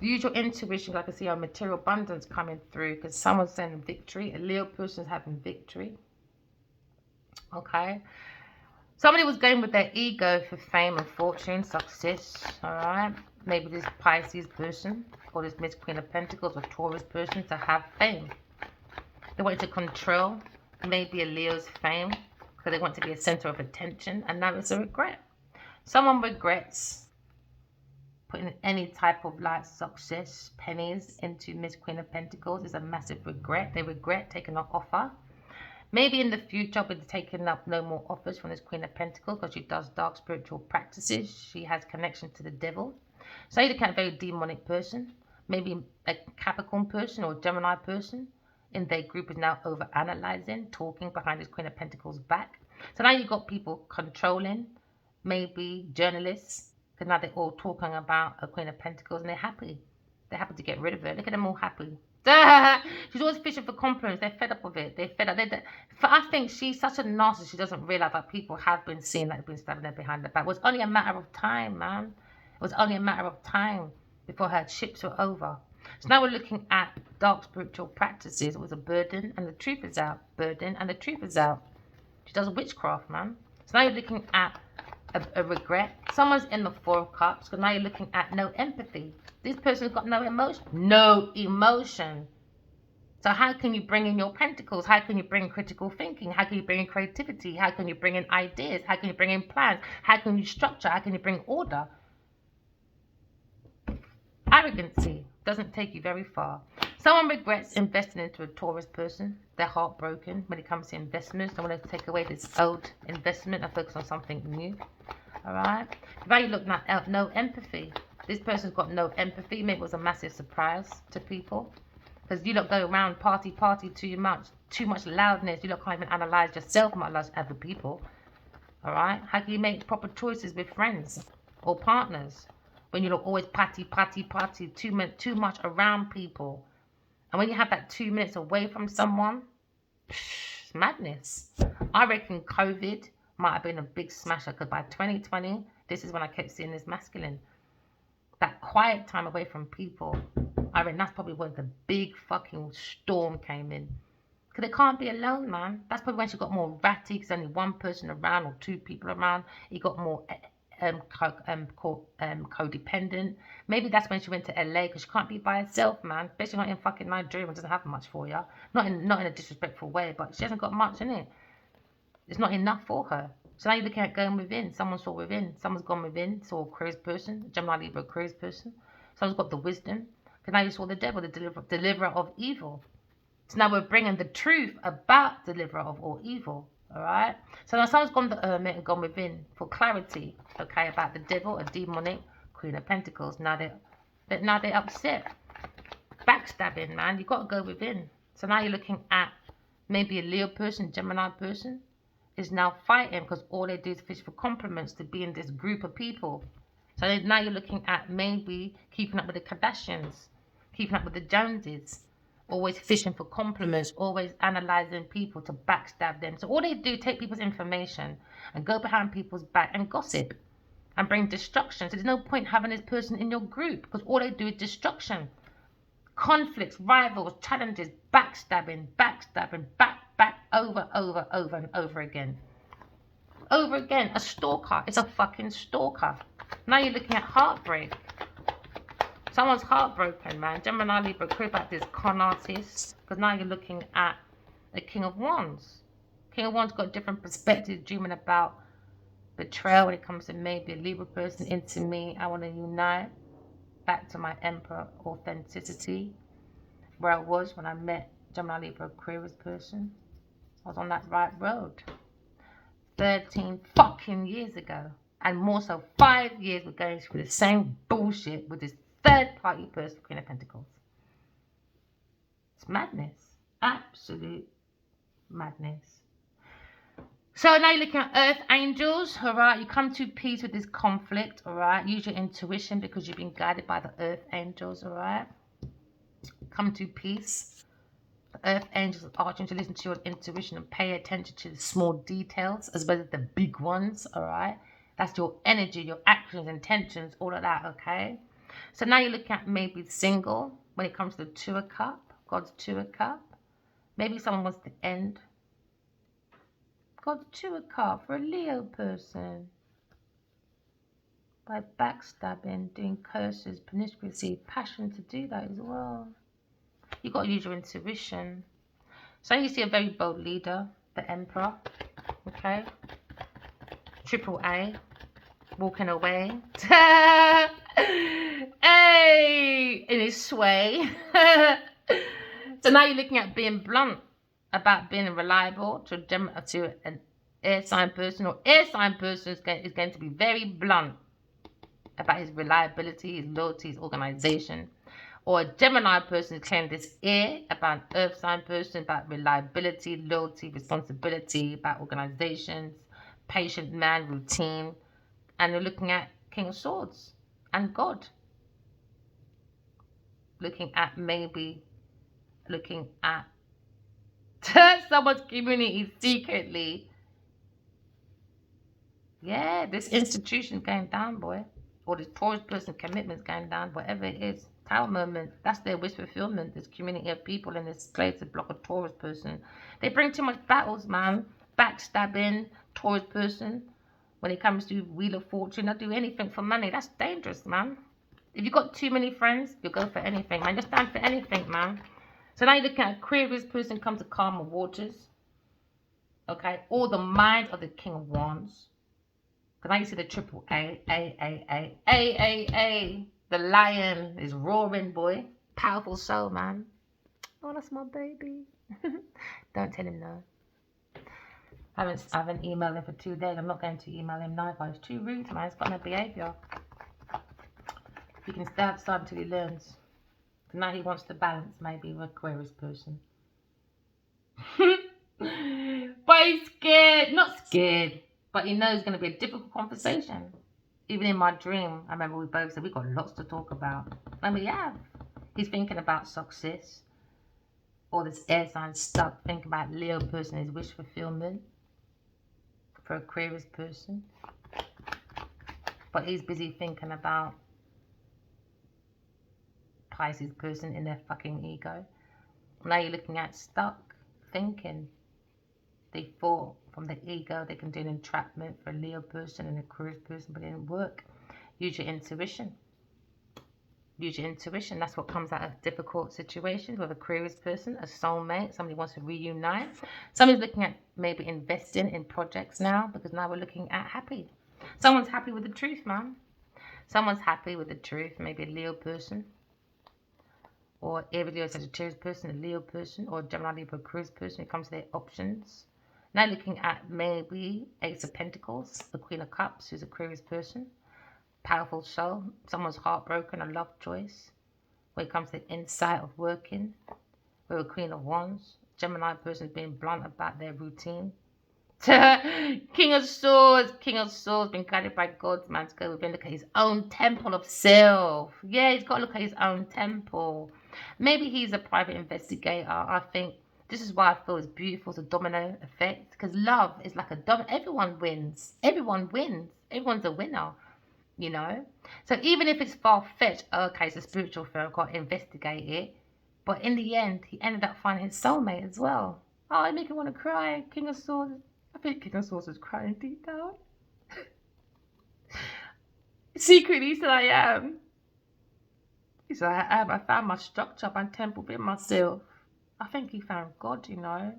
Use your intuition. I can see our material abundance coming through because someone's saying victory. A Leo person's having victory, okay? Somebody was going with their ego for fame and fortune, success, all right? Maybe this Pisces person or this Miss Queen of Pentacles or Taurus person to have fame. They want to control maybe a Leo's fame because they want to be a center of attention, and now it's a regret. Someone regrets putting any type of like success, pennies into Miss Queen of Pentacles. Is a massive regret. They regret taking an offer. Maybe in the future, I'll be taking up no more offers from this Queen of Pentacles because she does dark spiritual practices. She has connection to the devil. So you look at a very demonic person, maybe a Capricorn person or a Gemini person in their group is now over-analyzing, talking behind this Queen of Pentacles back. So now you've got people controlling, maybe journalists, because now they're all talking about a Queen of Pentacles and they're happy. They're happy to get rid of her. Look at them all happy. She's always fishing for compliments. They're fed up with it. They're fed up. I think she's such a narcissist. She doesn't realize that people have been seeing that they've been stabbing her behind the back. It was only a matter of time, man. It was only a matter of time before her ships were over. So now we're looking at dark spiritual practices. It was a burden and the truth is out. Burden and the truth is out. She does witchcraft, man. So now you're looking at a regret. Someone's in the Four of Cups. So now you're looking at no empathy. This person's got no emotion. No emotion. So how can you bring in your pentacles? How can you bring critical thinking? How can you bring in creativity? How can you bring in ideas? How can you bring in plans? How can you structure? How can you bring order? Arrogancy doesn't take you very far. Someone regrets investing into a Taurus person. They're heartbroken when it comes to investments. They want to take away this old investment and focus on something new. All right. Now you're looking at no empathy. This person's got no empathy. Maybe it was a massive surprise to people. Because you don't go around party too much loudness. You don't can't even analyze yourself, much less other people. All right. How can you make proper choices with friends or partners when you look always party, too much around people? And when you have that 2 minutes away from someone, it's madness. I reckon COVID might have been a big smasher because by 2020, this is when I kept seeing this masculine. That quiet time away from people, I reckon that's probably when the big fucking storm came in. Because they can't be alone, man. That's probably when she got more ratty because only one person around or two people around. He got more codependent. Maybe that's when she went to LA because she can't be by herself, man. Especially not in fucking Nigeria, which doesn't have much for you. Not in a disrespectful way, but she hasn't got much in it. It's not enough for her. So now you're looking at going within. Someone saw within. Someone's gone within. Saw a Aquarius person, Gemini, Libra, Aquarius person. Someone's got the wisdom. Because now you saw the devil, the deliverer of evil. So now we're bringing the truth about deliverer of all evil. All right. So now someone's gone the hermit and gone within for clarity. Okay, about the devil, a demonic Queen of Pentacles. Now they're upset, backstabbing, man. You got to go within. So now you're looking at maybe a Leo person, Gemini person is now fighting because all they do is fish for compliments to be in this group of people. So now you're looking at maybe keeping up with the Kardashians, keeping up with the Joneses, always fishing for compliments, always analyzing people to backstab them. So all they do, take people's information and go behind people's back and gossip and bring destruction. So there's no point having this person in your group because all they do is destruction. Conflicts, rivals, challenges, backstabbing, over and over again. Over again, a stalker. It's a fucking stalker. Now you're looking at heartbreak. Someone's heartbroken, man. Gemini, Libra, query about this con artist. Because now you're looking at the King of Wands. King of Wands got a different perspective, dreaming about betrayal when it comes to maybe a Libra person into me. I want to unite back to my Emperor authenticity, where I was when I met Gemini, Libra, Aquarius person. I was on that right road 13 fucking years ago. And more so, 5 years we're going through the same bullshit with this third party person, Queen of Pentacles. It's madness. Absolute madness. So now you're looking at earth angels, all right? You come to peace with this conflict, all right? Use your intuition because you've been guided by the earth angels, all right? Come to peace. The earth angels are asking you to listen to your intuition and pay attention to the small details as well as the big ones, all right? That's your energy, your actions, intentions, all of that, okay? So now you're looking at maybe single when it comes to the Two of Cup, God's Two of Cup. Maybe someone wants to end God's Two of Cup for a Leo person by backstabbing, doing curses, promiscuity, passion to do that as well. You got to use your intuition. So you see a very bold leader, the Emperor, okay? Triple A, walking away. Hey, in his sway. So now you're looking at being blunt about being reliable to an air sign person, or air sign person is going to be very blunt about his reliability, his loyalty, his organization. Or a Gemini person is claiming this air about an earth sign person, about reliability, loyalty, responsibility, about organizations, patient man, routine. And you're looking at King of Swords and God. Looking at someone's community secretly. Yeah, this institution's going down, boy. Or this Taurus person commitment's going down, whatever it is. Tower moment, that's their wish fulfillment. This community of people in this place to block a Taurus person. They bring too much battles, man. Backstabbing, Taurus person. When it comes to Wheel of Fortune, they'll do anything for money. That's dangerous, man. If you've got too many friends, you'll go for anything, man. Just stand for anything, man. So now you're looking at Aquarius person comes to calmer waters. Okay, or the mind of the King of Wands. Because now you see the triple A. The lion is roaring, boy. Powerful soul, man. Oh, that's my baby. Don't tell him no. I haven't emailed him for 2 days. I'm not going to email him now, guys. It's too rude, man. It's got no behaviour. He can stay outside until he learns. So now he wants to balance, maybe, with Aquarius person. But he's scared. Not scared. But he knows it's going to be a difficult conversation. Even in my dream, I remember we both said we've got lots to talk about. And we have. He's thinking about success. Or this air sign stuck. Thinking about Leo person, his wish fulfillment. For Aquarius person. But he's busy thinking about Pisces person in their fucking ego. Now you're looking at stuck thinking. They thought from the ego they can do an entrapment for a Leo person and a Aquarius person, but it didn't work. Use your intuition. Use your intuition. That's what comes out of difficult situations with a Aquarius person, a soulmate, somebody wants to reunite. Somebody's looking at maybe investing in projects now because now we're looking at happy. Someone's happy with the truth, man. Someone's happy with the truth, maybe a Leo person, or every Leo Sagittarius person, a Leo person, or Gemini Libra Aquarius person when it comes to their options. Now looking at maybe Ace of Pentacles, the Queen of Cups, who's Aquarius person. Powerful soul, someone's heartbroken, a love choice. When it comes to the insight of working, with a Queen of Wands, Gemini person being blunt about their routine. King of Swords been guided by God's man to go within, look at his own temple of self. Yeah, he's got to look at his own temple. Maybe he's a private investigator. I think this is why I feel it's beautiful, it's a domino effect, because love is like a domino. Everyone wins. Everyone wins. Everyone's a winner, you know. So even if it's far-fetched, okay, it's a spiritual film, I've got to investigate it. But in the end, he ended up finding his soulmate as well. Oh, it makes me want to cry. King of Swords. I think King of Swords is crying deep down. Secretly, he said, I am. He said, I am. I found my structure, my temple within myself. I think he found God, you know.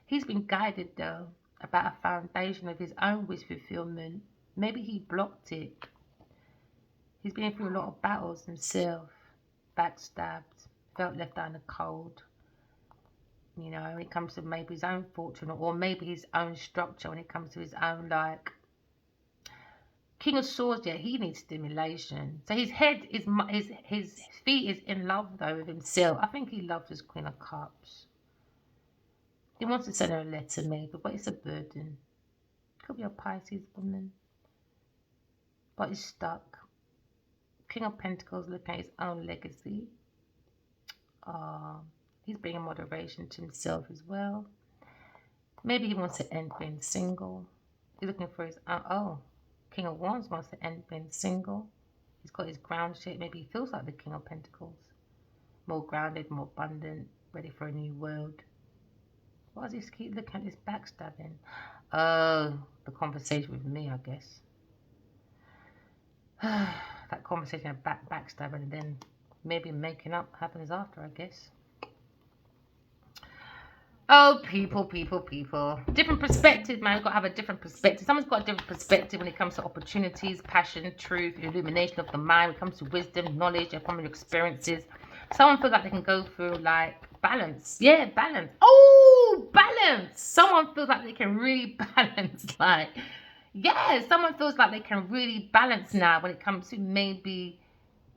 He's been guided, though, about a foundation of his own wish fulfillment. Maybe he blocked it. He's been through a lot of battles himself. Backstabbed. Felt left out in the cold. You know, when it comes to maybe his own fortune, or maybe his own structure, when it comes to his own, like, King of Swords, yeah, he needs stimulation. So his head is, his feet is in love, though, with himself. I think he loves his Queen of Cups. He wants to send her a letter, maybe, but it's a burden. Could be a Pisces woman. But he's stuck. King of Pentacles looking at his own legacy. He's bringing moderation to himself as well. Maybe he wants to end being single. He's looking for his King of Wands wants to end being single. He's got his ground shape. Maybe he feels like the King of Pentacles. More grounded, more abundant, ready for a new world. Why does he keep looking at this backstabbing? Oh, the conversation with me, I guess. That conversation about backstabbing, and then maybe making up happens after, I guess. Oh, people. Different perspective, man. We've got to have a different perspective. Someone's got a different perspective when it comes to opportunities, passion, truth, illumination of the mind. When it comes to wisdom, knowledge, and from your experiences. Someone feels like they can go through, like, balance. Yeah, balance. Oh, balance. Someone feels like they can really balance. Like, yeah, someone feels like they can really balance now when it comes to maybe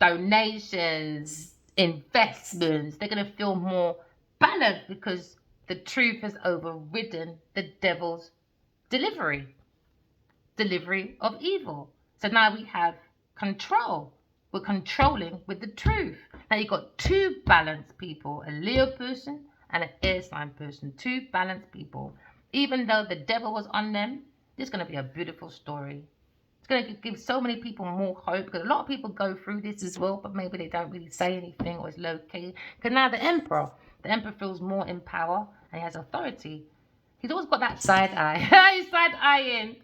donations, investments. They're going to feel more balanced because the truth has overridden the devil's delivery of evil. So now we have control. We're controlling with the truth. Now you've got two balanced people, a Leo person and an air sign person. Two balanced people. Even though the devil was on them, this is going to be a beautiful story. It's going to give so many people more hope, because a lot of people go through this as well, but maybe they don't really say anything, or it's low key. Because now the emperor feels more in power and he has authority. He's always got that side eye. He's side eyeing.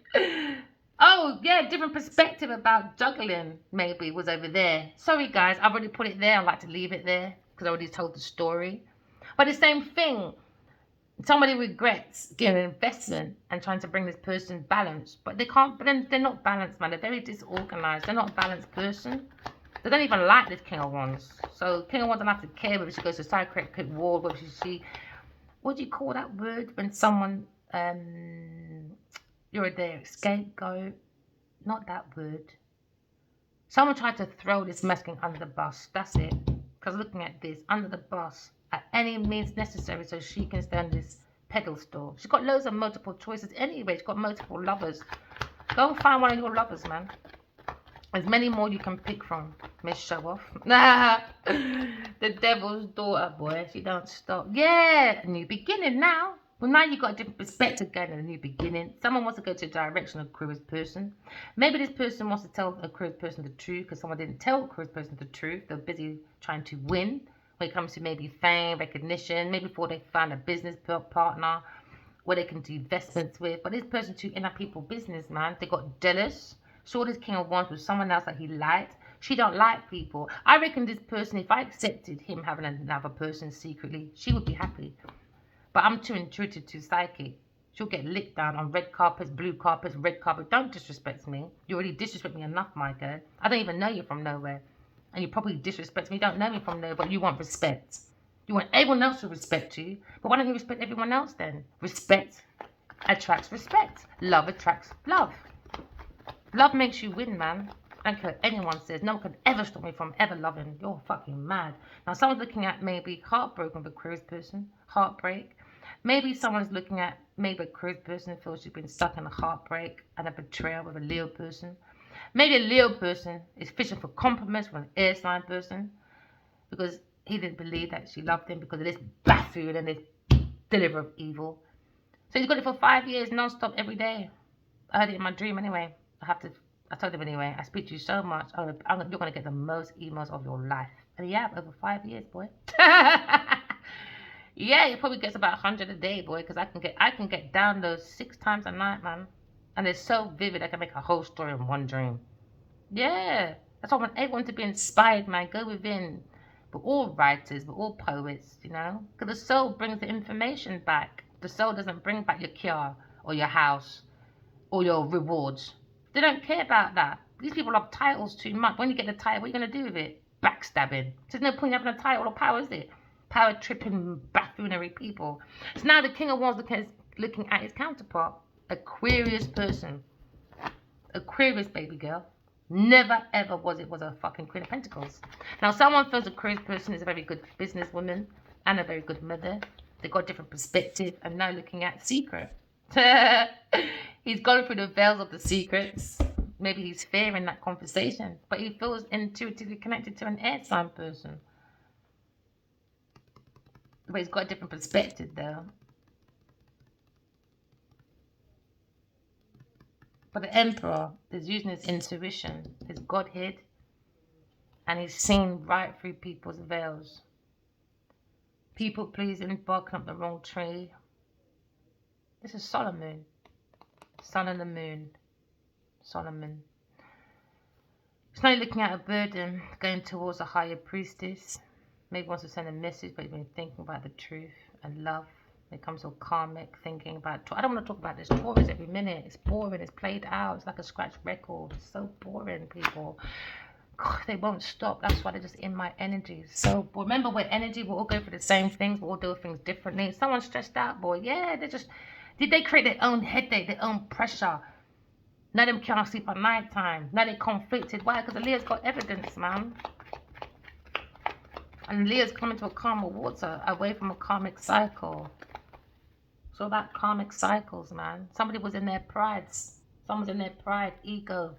Oh, yeah, different perspective about juggling, maybe, was over there. Sorry, guys, I've already put it there. I'd like to leave it there because I already told the story. But the same thing. Somebody regrets getting an investment and trying to bring this person balance, but they can't. But then they're not balanced, man. They're very disorganized. They're not a balanced person. They don't even like this King of Wands. So King of Wands don't have to care whether she goes to psychiatric ward, whether she, what do you call that word when someone, you're their scapegoat? Not that word. Someone tried to throw this masculine under the bus. That's it. Because looking at this, under the bus, at any means necessary, so she can stand this pedestal. She's got loads of multiple choices anyway. She's got multiple lovers. Go and find one of your lovers, man. There's many more you can pick from. Miss Show Off. The devil's daughter, boy. She don't stop. Yeah, a new beginning now. Well, now you've got a different perspective going in a new beginning. Someone wants to go to a direction of Aquarius person. Maybe this person wants to tell Aquarius person the truth because someone didn't tell Aquarius person the truth. They're busy trying to win when it comes to maybe fame, recognition, maybe before they find a business partner where they can do investments with. But this person too in a people business, man. They got jealous. Saw this King of Wands with someone else that he liked. She don't like people. I reckon this person, if I accepted him having another person secretly, she would be happy. But I'm too intuitive, too psychic. She'll get licked down on red carpets, blue carpets, red carpet. Don't disrespect me. You already disrespect me enough, my girl. I don't even know you from nowhere. And you probably disrespect me. You don't know me from nowhere, but you want respect. You want everyone else to respect you. But why don't you respect everyone else then? Respect attracts respect. Love attracts love. Love makes you win, man. I don't care what anyone says. No one could ever stop me from ever loving. You're fucking mad. Now, someone's looking at maybe heartbroken with a cruise person. Heartbreak. Maybe someone's looking at maybe a cruise person who feels she's been stuck in a heartbreak and a betrayal with a Leo person. Maybe a Leo person is fishing for compliments from an air sign person because he didn't believe that she loved him because of this buffoon and this deliverer of evil. So he's got it for 5 years non-stop every day. I heard it in my dream anyway. I told him anyway, I speak to you so much. You're going to get the most emails of your life. And yeah, over 5 years, boy. Yeah, he probably gets about 100 a day, boy, because I can get downloads 6 times a night, man. And it's so vivid, I can make a whole story in one dream. Yeah, that's why I want everyone to be inspired, man. Go within. We're all writers, we're all poets, you know? Because the soul brings the information back. The soul doesn't bring back your car or your house or your rewards. They don't care about that. These people love titles too much. When you get the title, what are you going to do with it? Backstabbing. There's no point in having a title or power, is it? Power tripping, buffoonery people. So now the King of Wands looking at his counterpart. Aquarius person. Aquarius, baby girl. Never ever was a fucking Queen of Pentacles. Now someone feels Aquarius person is a very good businesswoman and a very good mother. They've got a different perspective and now looking at secret. He's gone through the veils of the secrets. Maybe he's fearing that conversation, but he feels intuitively connected to an air sign person. But he's got a different perspective though. But the Emperor is using his intuition, his Godhead, and he's seen right through people's veils. People pleasing, barking up the wrong tree. This is Solomon. Sun and the moon. Solomon. He's not looking at a burden, going towards a higher priestess. Maybe wants to send a message, but he's been thinking about the truth and love. It comes to karmic, thinking about... I don't want to talk about this. Taurus every minute. It's boring. It's played out. It's like a scratch record. It's so boring, people. God, they won't stop. That's why they're just in my energy. So, boy, remember, we're energy. We'll all go through the same things. We'll all do things differently. Someone's stressed out, boy. Yeah, they're just... Did they create their own headache, their own pressure? Now them can't sleep at night time. Now they're conflicted. Why? Because the Leo's got evidence, man. And Leo's coming to a calmer water, away from a karmic cycle. So that karmic cycles, man. Somebody was in their pride. Someone's in their pride, ego.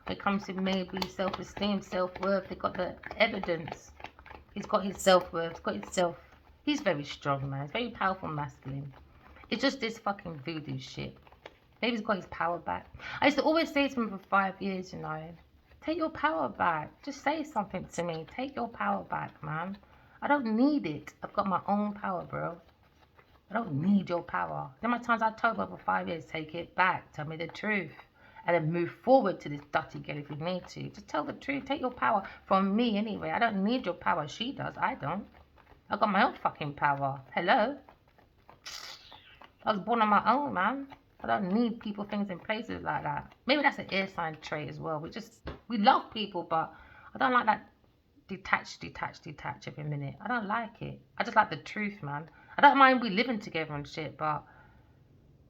When it comes to maybe self-esteem, self-worth, they got the evidence. He's got his self-worth. He's got his self. He's very strong, man. He's very powerful, masculine. It's just this fucking voodoo shit. Maybe he's got his power back. I used to always say to him for 5 years, you know, take your power back. Just say something to me. Take your power back, man. I don't need it. I've got my own power, bro. I don't need your power. How many times I told her for 5 years, take it back. Tell me the truth. And then move forward to this dirty girl if you need to. Just tell the truth. Take your power from me anyway. I don't need your power. She does. I don't. I've got my own fucking power. Hello? I was born on my own, man. I don't need people, things, and places like that. Maybe that's an air sign trait as well. We love people, but I don't like that detach every minute. I don't like it. I just like the truth, man. I don't mind we living together and shit, but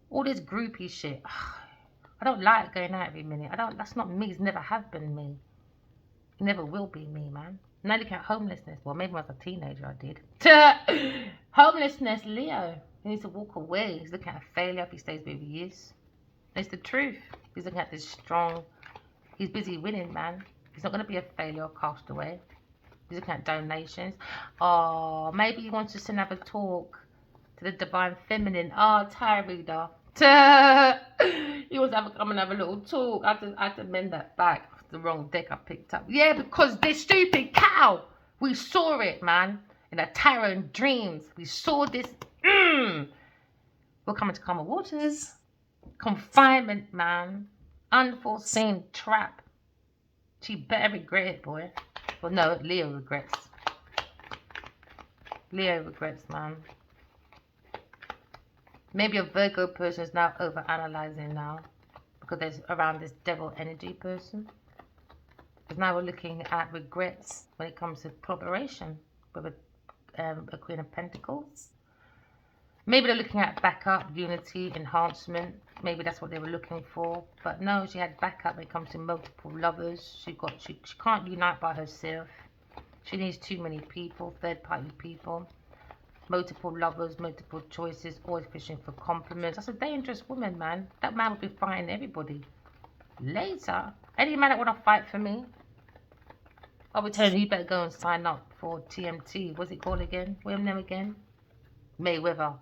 all this groupie shit, I don't like going out every minute. That's not me. It's never have been me. It never will be me, man. Now look at homelessness. Well, maybe when I was a teenager I did. Homelessness, Leo. He needs to walk away. He's looking at a failure if he stays where he is. It's the truth. He's looking at this strong... He's busy winning, man. He's not going to be a failure or cast away. He's looking at donations. Oh, maybe he wants us to have a talk to the divine feminine. Oh, tarot reader. He wants to come and have a little talk. I had to mend that back. The wrong deck I picked up. Yeah, because this stupid cow. We saw it, man. In a tarot and dreams. We saw this. We're coming to calmer waters. Confinement, man. Unforeseen trap. She better regret it, boy. Well, no, Leo regrets. Leo regrets, man. Maybe a Virgo person is now over-analyzing now because there's around this devil energy person. Because now we're looking at regrets when it comes to collaboration with a Queen of Pentacles. Maybe they're looking at backup, unity, enhancement. Maybe that's what they were looking for. But no, she had backup when it comes to multiple lovers. She can't unite by herself. She needs too many people, third-party people. Multiple lovers, multiple choices, always fishing for compliments. That's a dangerous woman, man. That man will be fighting everybody. Later, any man that want to fight for me, I'll be telling you, you better go and sign up for TMT. What's it called again? What's your name again? Mayweather.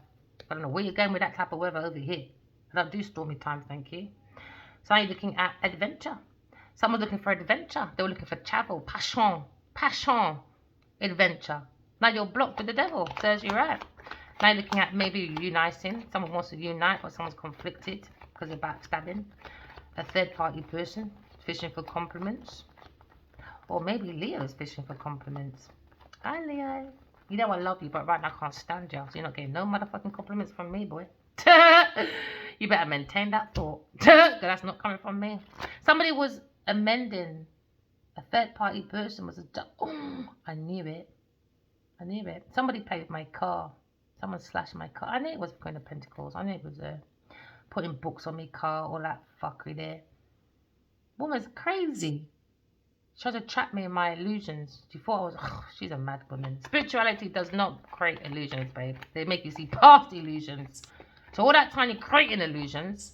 I don't know where you're going with that type of weather over here. I don't do stormy times, thank you. So now you're looking at adventure. Someone's looking for adventure. They were looking for travel, passion, adventure. Now you're blocked with the devil. Serves you right. Now you're looking at maybe uniting. Someone wants to unite, but someone's conflicted because of backstabbing. A third-party person fishing for compliments. Or maybe Leo's fishing for compliments. Hi, Leo. You know I love you, but right now I can't stand you. So you're not getting no motherfucking compliments from me, boy. You better maintain that thought. Because that's not coming from me. Somebody was amending. A third-party person was oh, I knew it. I knew it. Somebody played with my car. Someone slashed my car. I knew it was Queen of Pentacles. I knew it was putting books on my car, all that fuckery there. Woman's crazy. She tried to trap me in my illusions. She thought I was, she's a mad woman. Spirituality does not create illusions, babe. They make you see past illusions. So all that time you're creating illusions,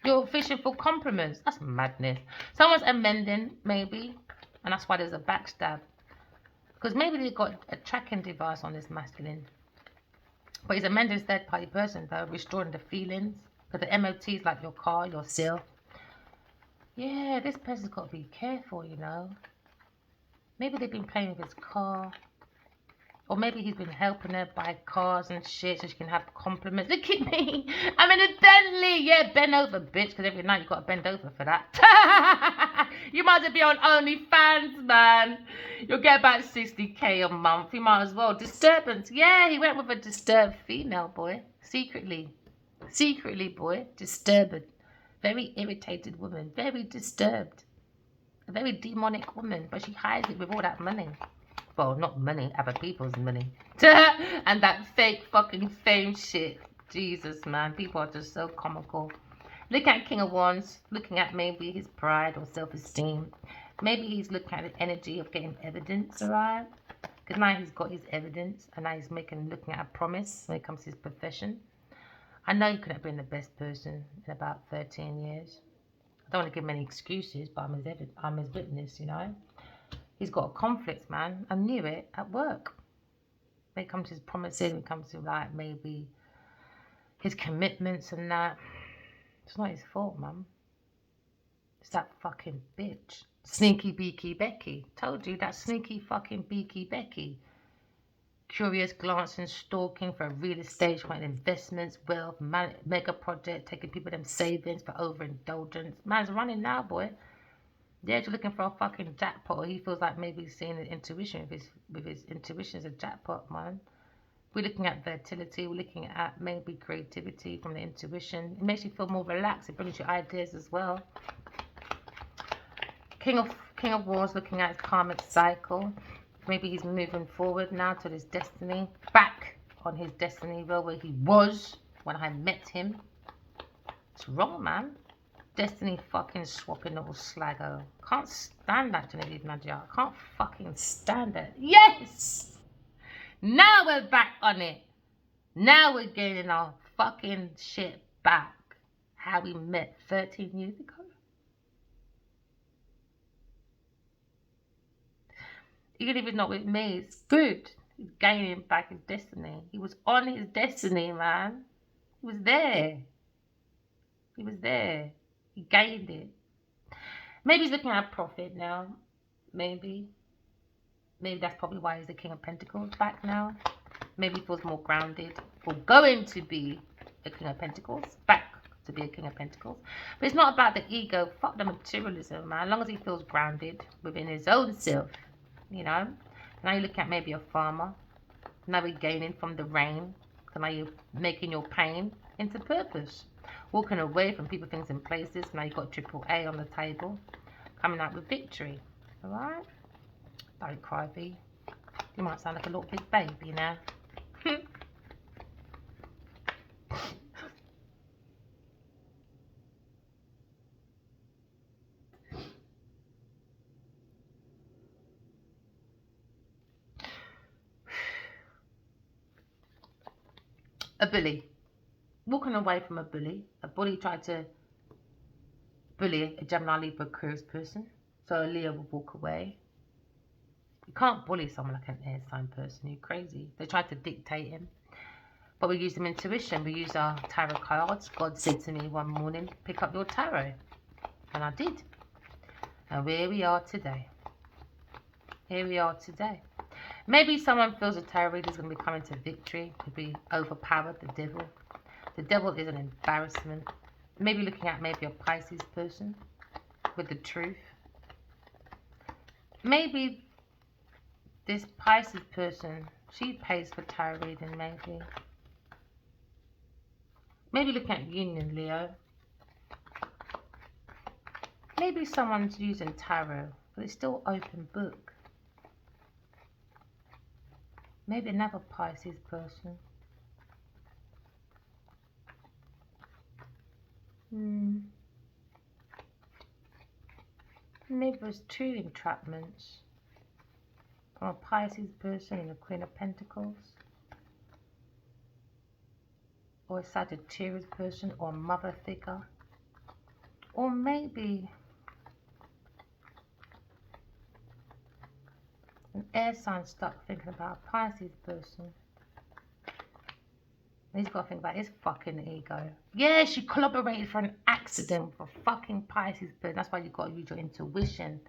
you're fishing for compliments. That's madness. Someone's amending, maybe, and that's why there's a backstab. Because maybe they've got a tracking device on this masculine. But he's amending his third-party person, though, restoring the feelings. Because the MOT is like your car, yourself. Yeah, this person's got to be careful, you know. Maybe they've been playing with his car. Or maybe he's been helping her buy cars and shit so she can have compliments. Look at me. I'm in a Bentley. Yeah, bend over, bitch. Because every night you've got to bend over for that. You might as well be on OnlyFans, man. You'll get about 60k a month. You might as well. Disturbance. Yeah, he went with a disturbed female, boy. Secretly. Secretly, boy. Disturbed. Very irritated woman. Very disturbed. A very demonic woman. But she hides it with all that money. Well, not money, other people's money. And that fake fucking fame shit. Jesus, man. People are just so comical. Look at King of Wands. Looking at maybe his pride or self-esteem. Maybe he's looking at the energy of getting evidence, alright? Because now he's got his evidence. And now he's looking at a promise when it comes to his profession. I know he could have been the best person in about 13 years. I don't want to give him any excuses, but I'm his witness, you know? He's got a conflict, man. I knew it at work. When it comes to his promises, when it comes to, like, maybe his commitments and that. It's not his fault, man. It's that fucking bitch. Sneaky Beaky Becky. Told you, that sneaky fucking Beaky Becky. Curious glancing, stalking for real estate, wanting investments, wealth, mega project, taking people them savings for overindulgence. Man's running now, boy. Yeah, you're looking for a fucking jackpot, or he feels like maybe he's seeing an intuition with his intuition as a jackpot, man. We're looking at fertility, we're looking at maybe creativity from the intuition. It makes you feel more relaxed, it brings you ideas as well. King of Wands looking at his karmic cycle. Maybe he's moving forward now to his destiny. Back on his destiny wheel where he was when I met him. It's wrong, man. Destiny fucking swapping little slaggo. Can't stand that, Genevieve Nadia. I can't fucking stand it. Yes! Now we're back on it. Now we're getting our fucking shit back. How we met 13 years ago. Even if it's not with me, it's good. He's gaining back his destiny. He was on his destiny, man. He was there. He was there. He gained it. Maybe he's looking at profit now. Maybe. Maybe that's probably why he's the King of Pentacles back now. Maybe he feels more grounded. Or going to be a King of Pentacles. Back to be a King of Pentacles. But it's not about the ego. Fuck the materialism, man. As long as he feels grounded within his own self. You know. Now you look at maybe a farmer. Now we're gaining from the rain. So now you're making your pain into purpose. Walking away from people, things, and places. Now you've got triple A on the table. Coming out with victory. Alright? Don't cry, B. You might sound like a little big baby now. A bully. Walking away from a bully. A bully tried to bully a Gemini Libra Aquarius person. So a Leo will walk away. You can't bully someone like an air sign person. You're crazy. They tried to dictate him. But we use them intuition. We use our tarot cards. God said to me one morning, pick up your tarot. And I did. And here we are today. Here we are today. Maybe someone feels a tarot reader is going to be coming to victory. Could be overpowered, the devil. The devil is an embarrassment. Maybe looking at maybe a Pisces person with the truth. Maybe this Pisces person, she pays for tarot reading maybe. Maybe looking at union, Leo. Maybe someone's using tarot, but it's still open book. Maybe another Pisces person. Maybe there's two entrapments. From a Pisces person and a Queen of Pentacles. Or a Sagittarius person or a mother figure. Or maybe an air sign stuck thinking about a Pisces person. He's got to think about his fucking ego. Yeah, she collaborated for an accident for a fucking Pisces person. That's why you got to use your intuition.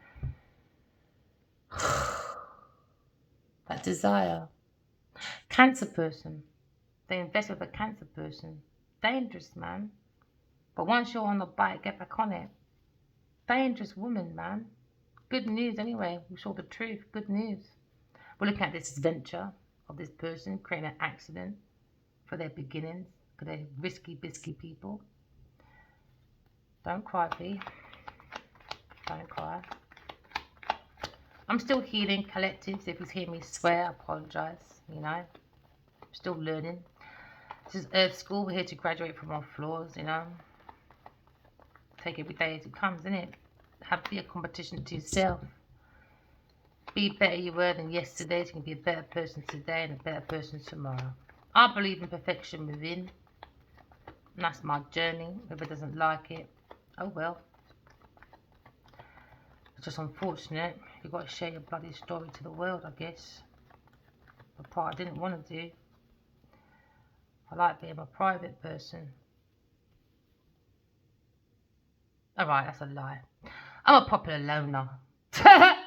That desire. Cancer person. They invest with a Cancer person. Dangerous, man. But once you're on the bike, get back on it. Dangerous woman, man. Good news anyway. We saw the truth. Good news. We're looking at this adventure of this person creating an accident for their beginnings, because they're risky, bisky people. Don't cry, B. Don't cry. I'm still healing, collective. So if you hear me swear, I apologise. You know, I'm still learning. This is Earth School. We're here to graduate from our flaws, you know. Take every day as it comes, innit? Be a competition to yourself. Be better you were than yesterday, so you can be a better person today and a better person tomorrow. I believe in perfection within. And that's my journey. Whoever doesn't like it, oh well. It's just unfortunate. You've got to share your bloody story to the world, I guess. The part I didn't want to do. I like being a private person. Alright, that's a lie. I'm a popular loner. I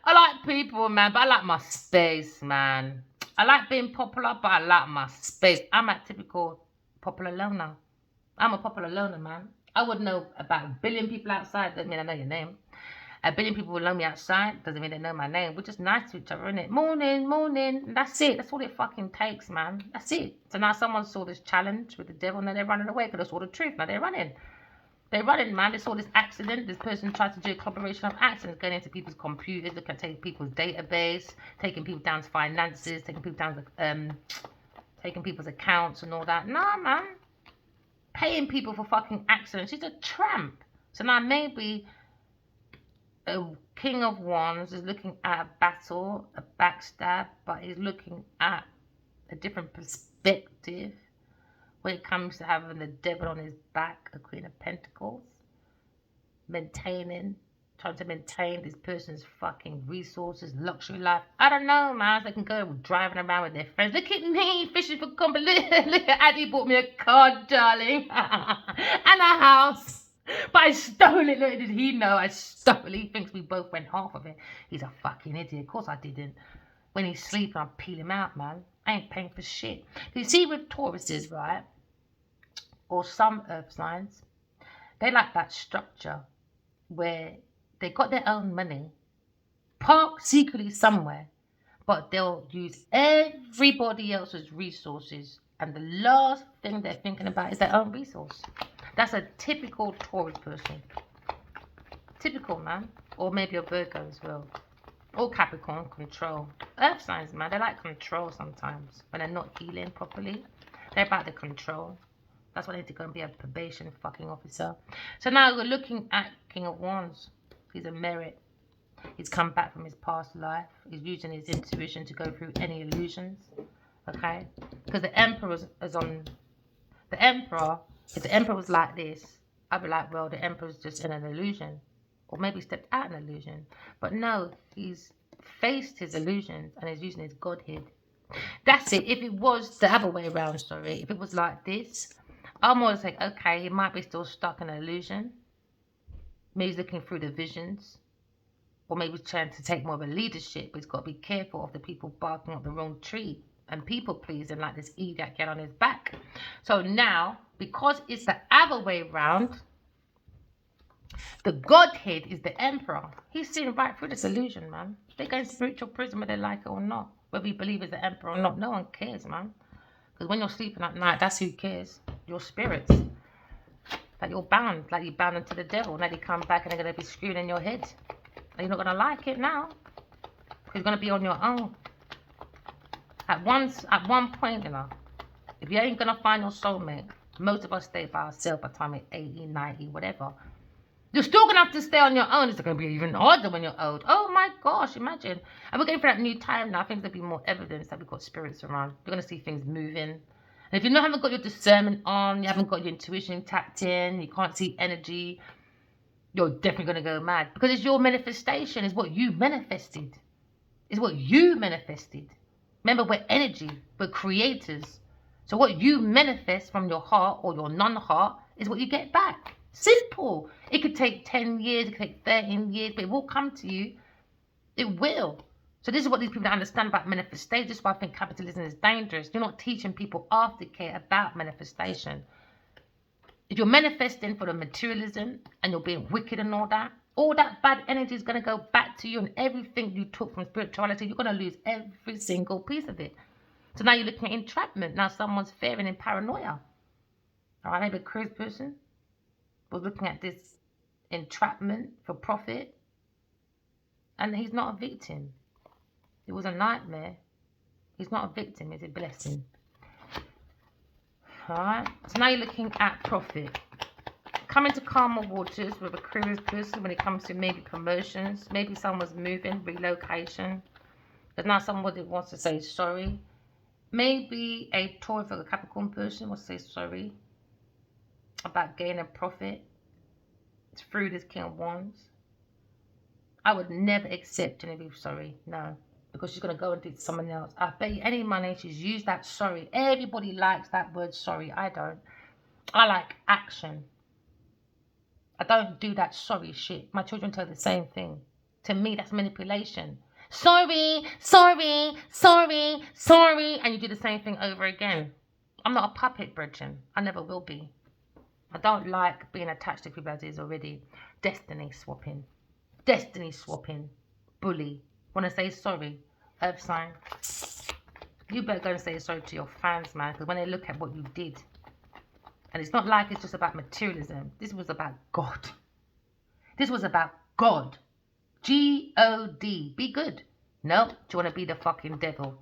like people, man, but I like my space, man. I like being popular, but I like my space. I'm a typical popular loner. I'm a popular loner, man. I would know about a billion people outside. Doesn't mean I know your name. A billion people will know me outside. Doesn't mean they know my name. We're just nice to each other, innit? Morning, morning. That's it. That's all it fucking takes, man. That's it. So now someone saw this challenge with the devil and now they're running away because they saw the truth. Now they're running. They're running, man. They saw this accident. This person tried to do a collaboration of accidents, going into people's computers, looking at taking people's database, taking people down to finances, taking people down to taking people's accounts and all that. Nah, man. Paying people for fucking accidents. She's a tramp. So now maybe a King of Wands is looking at a battle, a backstab, but he's looking at a different perspective. When it comes to having the devil on his back, a Queen of Pentacles, trying to maintain this person's fucking resources, luxury life. I don't know, man. They can go driving around with their friends. Look at me, fishing for company. Look at Addie bought me a car, darling, and a house. But I stole it. Look, did he know I stole it? He thinks we both went half of it. He's a fucking idiot. Of course I didn't. When he's sleeping, I peel him out, man. I ain't paying for shit. You see, with Tauruses, right, or some earth signs, they like that structure where they got their own money, parked secretly somewhere, but they'll use everybody else's resources And the last thing they're thinking about is their own resource. That's a typical Taurus person. Typical, man. Or maybe a Virgo as well. Or Capricorn, control. Earth signs, man, they like control sometimes. When they're not healing properly, they're about the control. That's why they need to go and be a probation fucking officer. So now we're looking at King of Wands. He's a merit. He's come back from his past life. He's using his intuition to go through any illusions. Okay? Because the Emperor is on... The Emperor, if the Emperor was like this, I'd be like, well, the Emperor's just in an illusion. Or maybe stepped out an illusion. But no, he's faced his illusions and is using his godhead. That's it. If it was the other way around, sorry. If it was like this, I'm always like, okay, he might be still stuck in an illusion. Maybe he's looking through the visions. Or maybe he's trying to take more of a leadership. But he's got to be careful of the people barking up the wrong tree. And people pleasing like this idiot get on his back. So now, because it's the other way around, the Godhead is the Emperor. He's seeing right through this illusion, man. They go in spiritual prison whether they like it or not. Whether you believe it's the Emperor or not, no one cares, man. Because when you're sleeping at night, that's who cares. Your spirits. Like you're bound. Like you're bound into the devil. Now they come back and they're going to be screwing in your head. And you're not going to like it now. Because you're going to be on your own. At one point, you know, if you ain't going to find your soulmate, most of us stay by ourselves by the time we're 80, 90, whatever. You're still going to have to stay on your own. It's going to be even harder when you're old. Oh my gosh, imagine. And we're going for that new time now. I think there'll be more evidence that we've got spirits around. You're going to see things moving. And if you haven't got your discernment on, you haven't got your intuition tapped in, you can't see energy, you're definitely going to go mad. Because it's your manifestation. It's what you manifested. It's what you manifested. Remember, we're energy. We're creators. So what you manifest from your heart or your non-heart is what you get back. Simple. It could take 10 years, it could take 13 years, but it will come to you. It will. So this is what these people don't understand about manifestation. This is why I think capitalism is dangerous. You're not teaching people aftercare about manifestation. If you're manifesting for the materialism and you're being wicked and all that bad energy is going to go back to you, and everything you took from spirituality, you're going to lose every single piece of it. So now you're looking at entrapment. Now someone's fearing in paranoia. All right, maybe a cruise person was looking at this entrapment for profit, and he's not a victim. It was a nightmare. He's not a victim, it's a blessing. Alright, so now you're looking at profit. Coming to calmer waters with a curious person when it comes to maybe promotions, maybe someone's moving, relocation. There's now somebody wants to say sorry. Maybe a Taurus or a Capricorn person wants to say sorry about gaining profit through this King of Wands. I would never accept Genevieve sorry, no, because she's going to go and do it to someone else. I bet you any money she's used that sorry. Everybody likes that word sorry. I don't. I like action. I don't do that sorry shit. My children tell the same thing. To me, that's manipulation. Sorry, sorry, sorry, sorry. And you do the same thing over again. I'm not a puppet, Bridget. I never will be. I don't like being attached to people as is already. Destiny swapping. Destiny swapping. Bully. Want to say sorry? Earth sign. You better go and say sorry to your fans, man. Because when they look at what you did. And it's not like it's just about materialism. This was about God. This was about God. G-O-D. Be good. No. Do you want to be the fucking devil?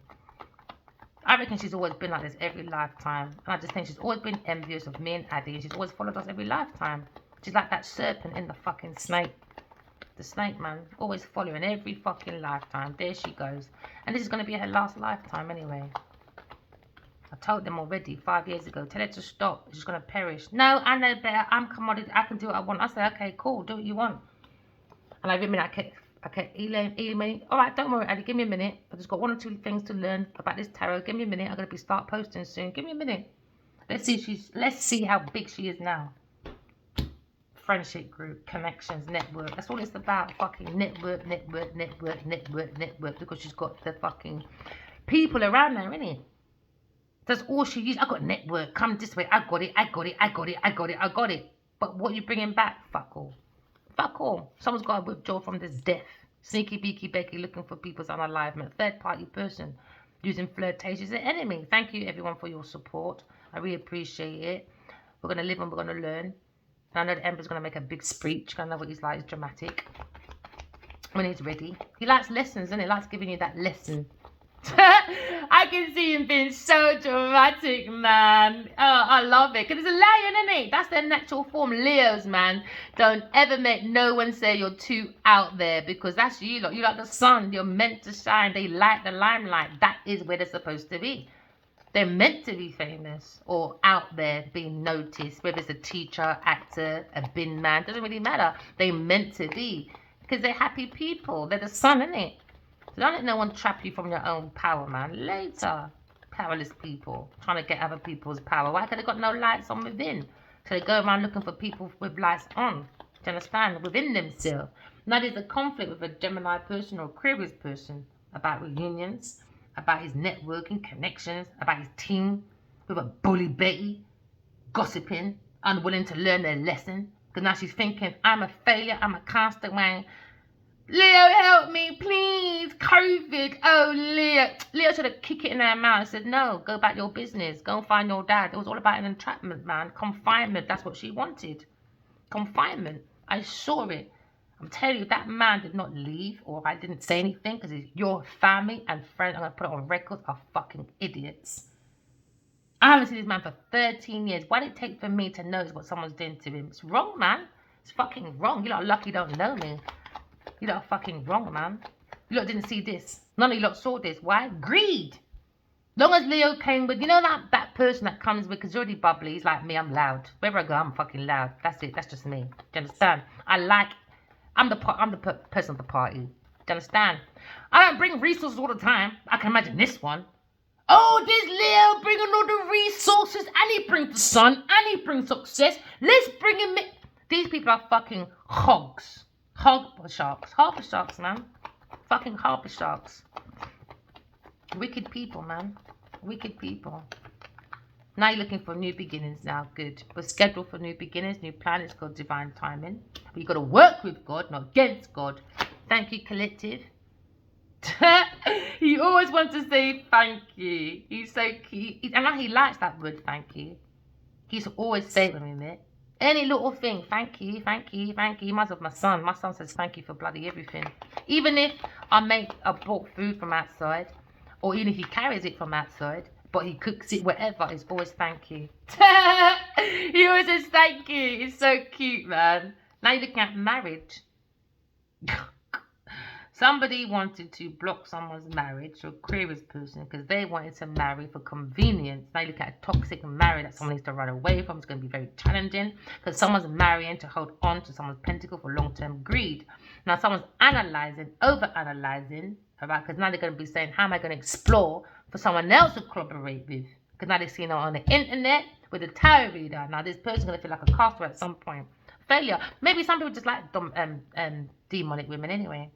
I reckon she's always been like this every lifetime. And I just think she's always been envious of me and Addy. And she's always followed us every lifetime. She's like that serpent in the fucking snake. The snake, man. Always following every fucking lifetime. There she goes. And this is going to be her last lifetime anyway. I told them already 5 years ago. Tell her to stop. She's going to perish. No, I know better. I'm commodity. I can do what I want. I say, okay, cool. Do what you want. And I mean, I kept emailing. All right, don't worry, Addy. Give me a minute. I've just got 1 or 2 things to learn about this tarot. Give me a minute. I'm going to start posting soon. Give me a minute. Let's see how big she is now. Friendship group, connections, network. That's all it's about. Fucking network. Because she's got the fucking people around there, innit? That's all she used. I got network. Come this way. I got it. But what you bringing back? Fuck all. Fuck all. Someone's got to withdraw from this death. Sneaky beaky Becky looking for people's unaliveness. Third party person. using flirtation as an enemy. Thank you, everyone, for your support. I really appreciate it. We're going to live and we're going to learn. And I know the Emperor's going to make a big speech. I know what he's like. He's dramatic. When he's ready. He likes lessons, and he likes giving you that lesson. I can see him being so dramatic, man. Oh, I love it. Because it's a lion, isn't it? That's their natural form. Leos, man. Don't ever make no one say you're too out there, because that's you lot. You're like the sun. You're meant to shine. They like the limelight. That is where they're supposed to be. They're meant to be famous or out there being noticed. Whether it's a teacher, actor, a bin man. Doesn't really matter. They're meant to be. Because they're happy people. They're the sun, innit? So don't let no one trap you from your own power, man. Later. Powerless people. Trying to get other people's power. Why? Because they got no lights on within. So they go around looking for people with lights on. Do you understand? Within themselves. Now there's a conflict with a Gemini person or Aquarius person about reunions, about his networking, connections, about his team, with a bully Betty, gossiping, unwilling to learn their lesson. Because now she's thinking, I'm a failure, I'm a castaway. Leo, help me, please. COVID. Oh, Leo. Leo should have kicked it in their mouth and said, no, go back your business. Go and find your dad. It was all about an entrapment, man. Confinement. That's what she wanted. Confinement. I saw it. I'm telling you, that man did not leave, or I didn't say anything, because your family and friends, I'm going to put it on record, are fucking idiots. I haven't seen this man for 13 years. Why did it take for me to notice what someone's doing to him? It's wrong, man. It's fucking wrong. You lot are lucky you don't know me. You lot are fucking wrong, man. You lot didn't see this. None of you lot saw this. Why? Greed. Long as Leo came with, you know that person that comes with, because he's already bubbly. He's like me, I'm loud. Wherever I go, I'm fucking loud. That's it. That's just me. Do you understand? I'm the person of the party. Do you understand? I don't bring resources all the time. I can imagine this one. Oh, this Leo bringing all the resources, and he brings the sun, and he brings success. Let's bring him in. These people are fucking hogs. Harbor sharks, man. Fucking harbor sharks. Wicked people, man. Wicked people. Now you're looking for new beginnings now. Good. We're scheduled for new beginnings, new plan. It's called divine timing. But you've got to work with God, not against God. Thank you, collective. He always wants to say thank you. He's so cute. And he likes that word, thank you. He's always saying it with it. Any little thing, thank you, thank you, thank you. He reminds me of my son. My son says thank you for bloody everything. Even if I bought food from outside, or even if he carries it from outside, but he cooks it wherever, it's always thank you. He always says thank you. It's so cute, man. Now you're looking at marriage. Somebody wanted to block someone's marriage, or a Aquarius person, because they wanted to marry for convenience. Now you look at a toxic marriage that someone needs to run away from. It's going to be very challenging, because someone's marrying to hold on to someone's pentacle for long-term greed. Now someone's over-analyzing, about, because now they're going to be saying, how am I going to explore for someone else to collaborate with? Because now they're seeing it on the internet with a tarot reader. Now this person's going to feel like a castaway at some point. Failure. Maybe some people just like demonic women anyway.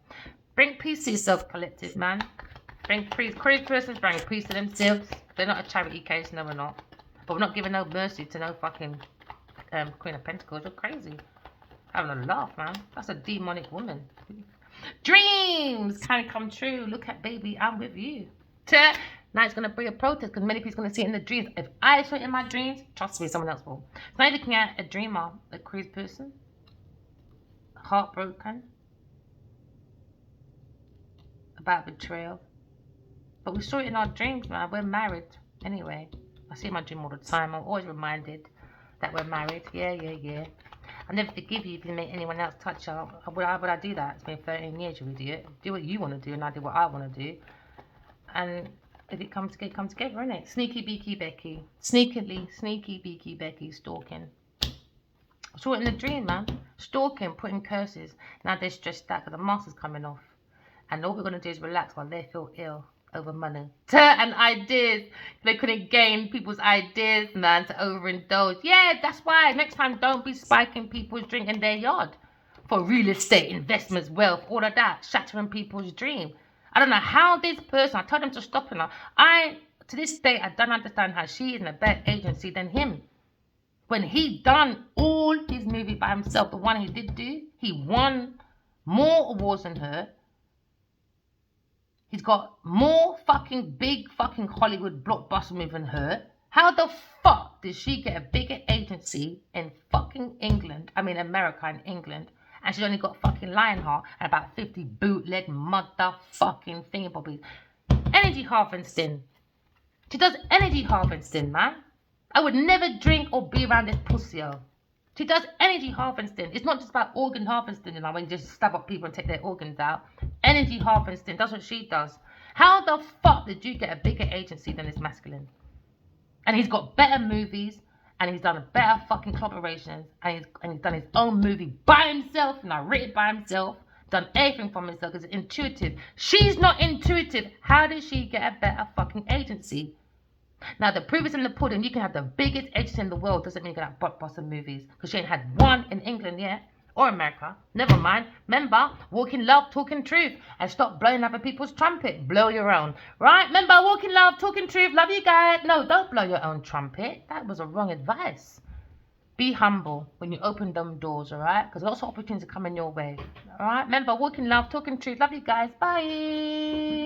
Bring peace to yourself, collective, man. Bring peace. Aquarius persons bring peace to themselves. They're not a charity case, no, we're not. But we're not giving no mercy to no fucking Queen of Pentacles. You're crazy. Having a laugh, man. That's a demonic woman. Dreams can come true. Look at baby, I'm with you. Now it's going to bring a protest, because many people are going to see it in the dreams. If I saw it in my dreams, trust me, someone else will. So now you're looking at a dreamer, a Aquarius person. Heartbroken. About betrayal. But we saw it in our dreams, man. We're married anyway. I see my dream all the time. I'm always reminded that we're married. Yeah. I'll never forgive you if you make anyone else touch you. Why would I do that? It's been 13 years, you idiot. Do what you want to do, and I do what I want to do. And if it comes together, come together, innit? Sneaky beaky Becky. Sneaky beaky Becky stalking. I saw it in the dream, man. Stalking, putting curses. Now they're stressed out because the master's coming off. And all we're going to do is relax while they feel ill over money. And ideas. They couldn't gain people's ideas, man, to overindulge. Yeah, that's why. Next time, don't be spiking people's drink in their yard. For real estate, investments, wealth, all of that. Shattering people's dream. I don't know how this person, I told them to stop her. To this day, I don't understand how she is in a better agency than him. When he done all his movie by himself, the one he did do, he won more awards than her. He's got more fucking big fucking Hollywood blockbuster movie than her. How the fuck did she get a bigger agency in fucking England? I mean America and England. And she's only got fucking Lionheart and about 50 bootleg motherfucking thingy-bobbies. Energy harvesting. She does energy harvesting, man. I would never drink or be around this pussy. She does energy harvesting. It's not just about organ harvesting, you know, when you just stab up people and take their organs out. Energy harvesting, that's what she does. How the fuck did you get a bigger agency than this masculine? And he's got better movies, and he's done better fucking collaborations, and he's done his own movie by himself, narrated by himself, done everything from himself, because it's intuitive. She's not intuitive. How did she get a better fucking agency? Now, the proof is in the pudding. You can have the biggest agency in the world. Doesn't mean you can have blockbuster movies. Because she ain't had one in England yet. Or America. Never mind. Remember, walk in love, talking truth. And stop blowing other people's trumpet. Blow your own. Right? Remember, walk in love, talking truth. Love you guys. No, don't blow your own trumpet. That was a wrong advice. Be humble when you open them doors, alright? Because lots of opportunities are coming your way. Alright? Remember, walk in love, talking truth. Love you guys. Bye.